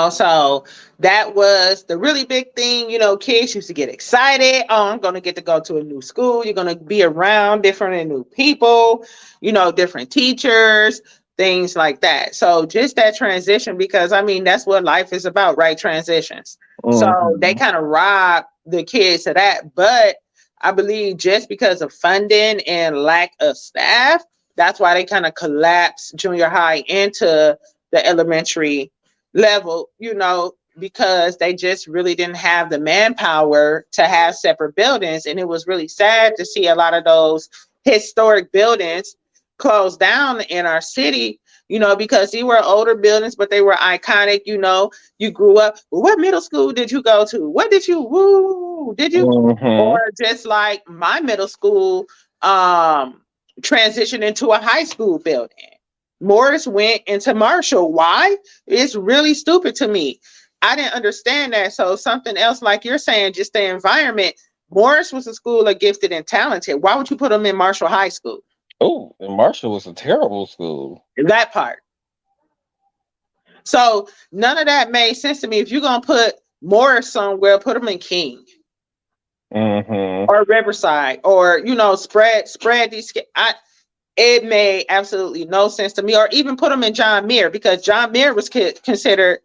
So that was the really big thing. Kids used to get excited. Oh, I'm going to get to go to a new school. You're going to be around different and new people, different teachers, things like that. So just that transition, because I mean, that's what life is about, right? Transitions. So they Hmm. kind of rob the kids of that. But I believe just because of funding and lack of staff, that's why they kind of collapse junior high into the elementary level, because they just really didn't have the manpower to have separate buildings. And it was really sad to see a lot of those historic buildings closed down in our city, because they were older buildings, but they were iconic. You grew up. What middle school did you go to? What did you, woo, did you? Or Hmm. just like my middle school transitioned into a high school building. Morris went into Marshall. Why? It's really stupid to me. I didn't understand that. So something else, like you're saying, just the environment. Morris was a school of gifted and talented. Why would you put them in Marshall High School? Oh, and Marshall was a terrible school. That part. So none of that made sense to me. If you're gonna put Morris somewhere, put them in King Hmm. or Riverside, or spread these. It made absolutely no sense to me. Or even put them in John Muir, because John Muir was considered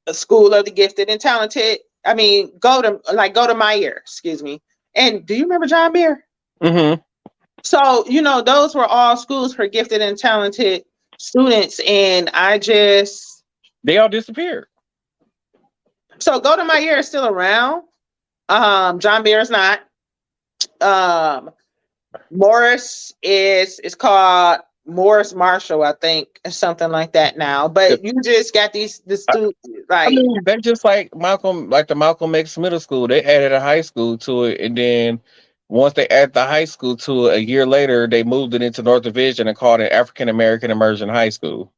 a school of the gifted and talented. I mean, go to my ear, excuse me. And do you remember John Muir? Hmm. So, those were all schools for gifted and talented students. And They all disappeared. so go to my ear is still around. John Muir is not. Um, Morris is called Morris Marshall, I think, or something like that now. But you just got the students, I like, mean, they're just like Malcolm, like the Malcolm X Middle School. They added a high school to it, and then once they added the high school to it, a year later, they moved it into North Division and called it African American Immersion High School.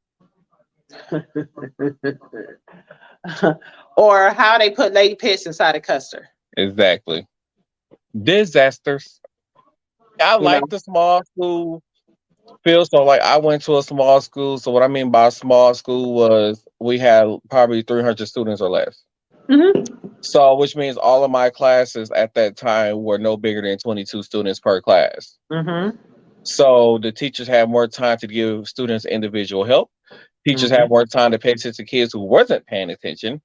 or how they put Lady Pitts inside of Custer. Exactly. Disasters. I You like know. the small school feel. So, like, I went to a small school. So, what I mean by small school was we had probably 300 students or less. Hmm. So, which means all of my classes at that time were no bigger than 22 students per class. Hmm. So the teachers had more time to give students individual help. Teachers had more time to pay attention to kids who wasn't paying attention.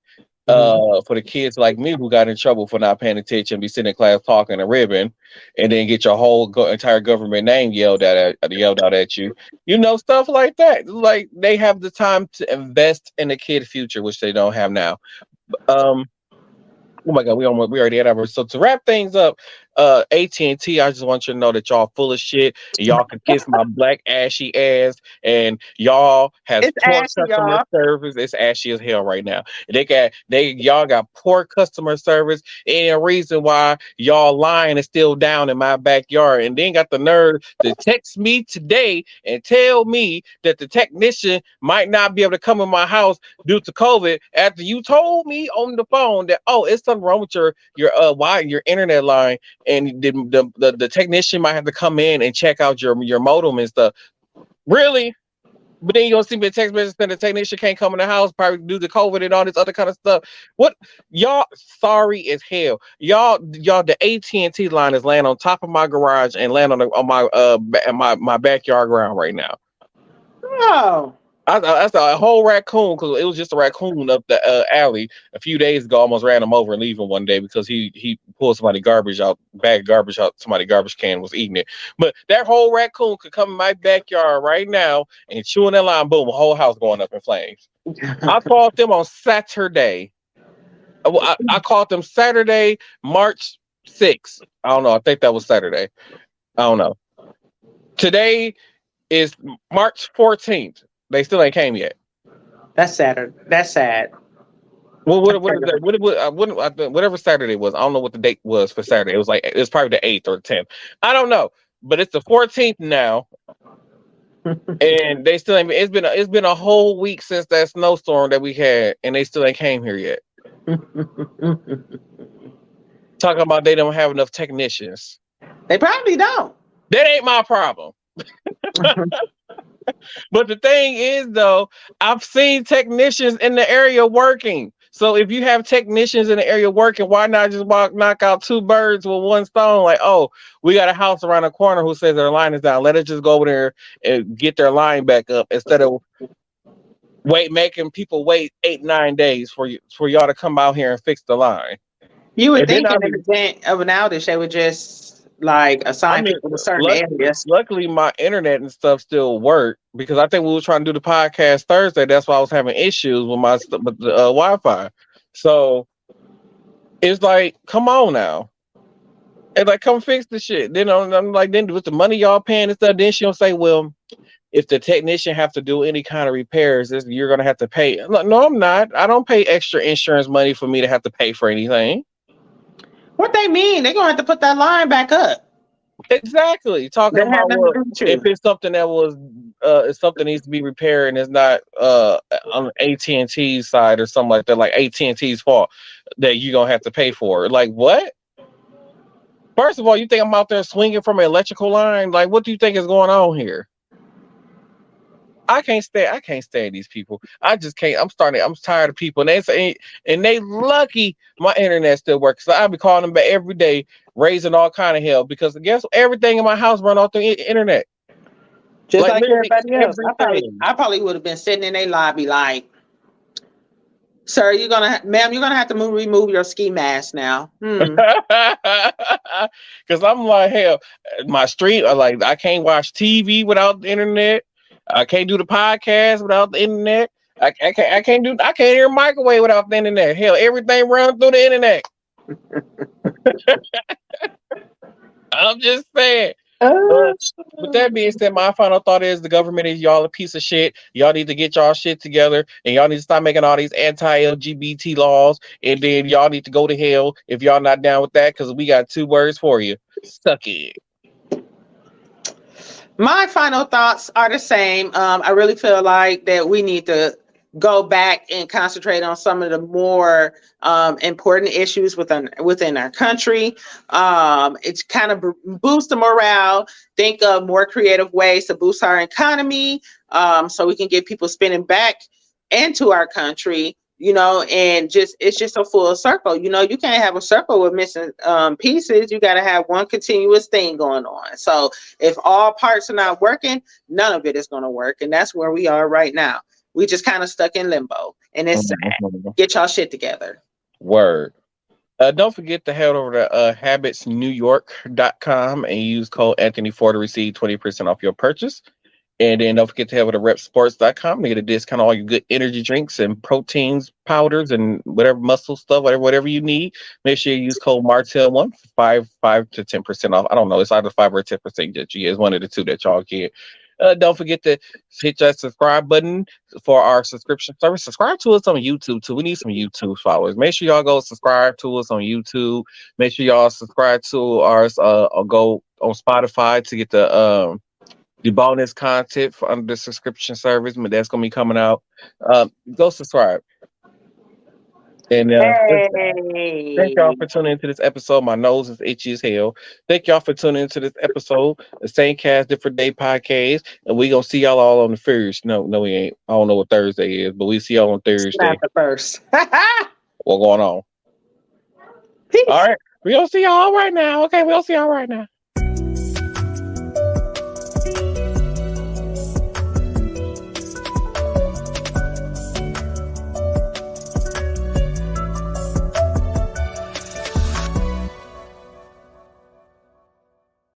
Hmm. For the kids like me who got in trouble for not paying attention, be sitting in class talking and ribbon, and then get your whole entire government name yelled out at you. Stuff like that. Like they have the time to invest in the kid future, which they don't have now. Um, Oh my God, we already had our so to wrap things up. AT&T, I just want you to know that y'all full of shit and y'all can kiss my black ashy ass and y'all has It's poor ashy, customer y'all. service. It's ashy as hell right now. Y'all got poor customer service. Any reason why y'all lying is still down in my backyard and then got the nerve to text me today and tell me that the technician might not be able to come in my house due to COVID after you told me on the phone that it's something wrong with your internet line and the technician might have to come in and check out your modem and stuff. Really? But then you don't see me a text message saying the technician can't come in the house probably due to COVID and all this other kind of stuff. What y'all sorry as hell. Y'all the AT&T line is laying on top of my garage and laying on my my backyard ground right now. Oh. I saw a whole raccoon because it was just a raccoon up the alley a few days ago. Almost ran him over and leave him one day because he pulled somebody garbage out, bag garbage out, somebody garbage can was eating it. But that whole raccoon could come in my backyard right now and chewing that line, boom, a whole house going up in flames. I called them on Saturday. I called them Saturday, March 6th. I don't know. I think that was Saturday. I don't know. Today is March 14th. They still ain't came yet. That's sad. That's sad. Well, what is that? Whatever Saturday was, I don't know what the date was for Saturday. It was probably the 8th or the 10th. I don't know, but it's the 14th now, and they still ain't. It's been a whole week since that snowstorm that we had, and they still ain't came here yet. Talking about they don't have enough technicians. They probably don't. That ain't my problem. But the thing is, though, I've seen technicians in the area working. So if you have technicians in the area working, why not just knock out two birds with one stone? Like, oh, we got a house around the corner who says their line is down. Let us just go over there and get their line back up instead of making people wait 8-9 days for y'all to come out here and fix the line. You would think in the event of an outage, they would just like assign people to certain areas. Luckily, my internet and stuff still work because I think we were trying to do the podcast Thursday. That's why I was having issues with the Wi-Fi. So it's like, come on now. It's like, come fix the shit. Then I'm like, then with the money y'all paying and stuff, then she'll say, well, if the technician have to do any kind of repairs, you're going to have to pay. No, I'm not. I don't pay extra insurance money for me to have to pay for anything. What they mean? They're going to have to put that line back up. Exactly. Talking about if it's something that was if something needs to be repaired and it's not on AT&T's side or something like that, like AT&T's fault, that you're going to have to pay for it. Like, what? First of all, you think I'm out there swinging from an electrical line? Like, what do you think is going on here? I can't stand these people. I just can't. I'm tired of people. And they lucky my internet still works. So I be calling them back every day, raising all kind of hell because guess what? Everything in my house run off the internet. Just like everybody else. I probably would have been sitting in a lobby like, sir, ma'am, you're gonna have to remove your ski mask now. Because I'm like, hell, my stream, like I can't watch TV without the internet. I can't do the podcast without the internet. I can't hear a microwave without the internet. Hell, everything runs through the internet. I'm just saying. With that being said, my final thought is the government is y'all a piece of shit. Y'all need to get y'all shit together, and y'all need to stop making all these anti-LGBT laws. And then y'all need to go to hell if y'all not down with that, because we got 2 words for you: suck it. My final thoughts are the same. I really feel like that we need to go back and concentrate on some of the more important issues within our country. It's kind of boost the morale, think of more creative ways to boost our economy so we can get people spending back into our country. And it's just a full circle. You can't have a circle with missing pieces. You got to have one continuous thing going on. So if all parts are not working, none of it is going to work. And that's where we are right now. We just kind of stuck in limbo. And it's sad. Get y'all shit together. Word. Don't forget to head over to habitsnewyork.com and use code Anthony4 to receive 20% off your purchase. And then don't forget to head over to repsports.com to get a discount on all your good energy drinks and proteins, powders, and whatever muscle stuff, whatever you need. Make sure you use code Martel1 for 5 to 10% off. I don't know. It's either 5 or 10% that you get. It's one of the two that y'all get. Don't forget to hit that subscribe button for our subscription service. Subscribe to us on YouTube too. We need some YouTube followers. Make sure y'all go subscribe to us on YouTube. Make sure y'all subscribe to ours. Or go on Spotify to get the bonus content under the subscription service. But that's gonna be coming out. Go subscribe. And thank y'all for tuning into this episode. My nose is itchy as hell. Thank y'all for tuning into this episode, the Same Cast Different Day podcast. And we gonna see y'all all on the first. No, we ain't. I don't know what Thursday is, but we see y'all on Thursday. Not the first. What's going on? Peace. All right. We gonna see y'all right now. Okay, we'll see y'all right now.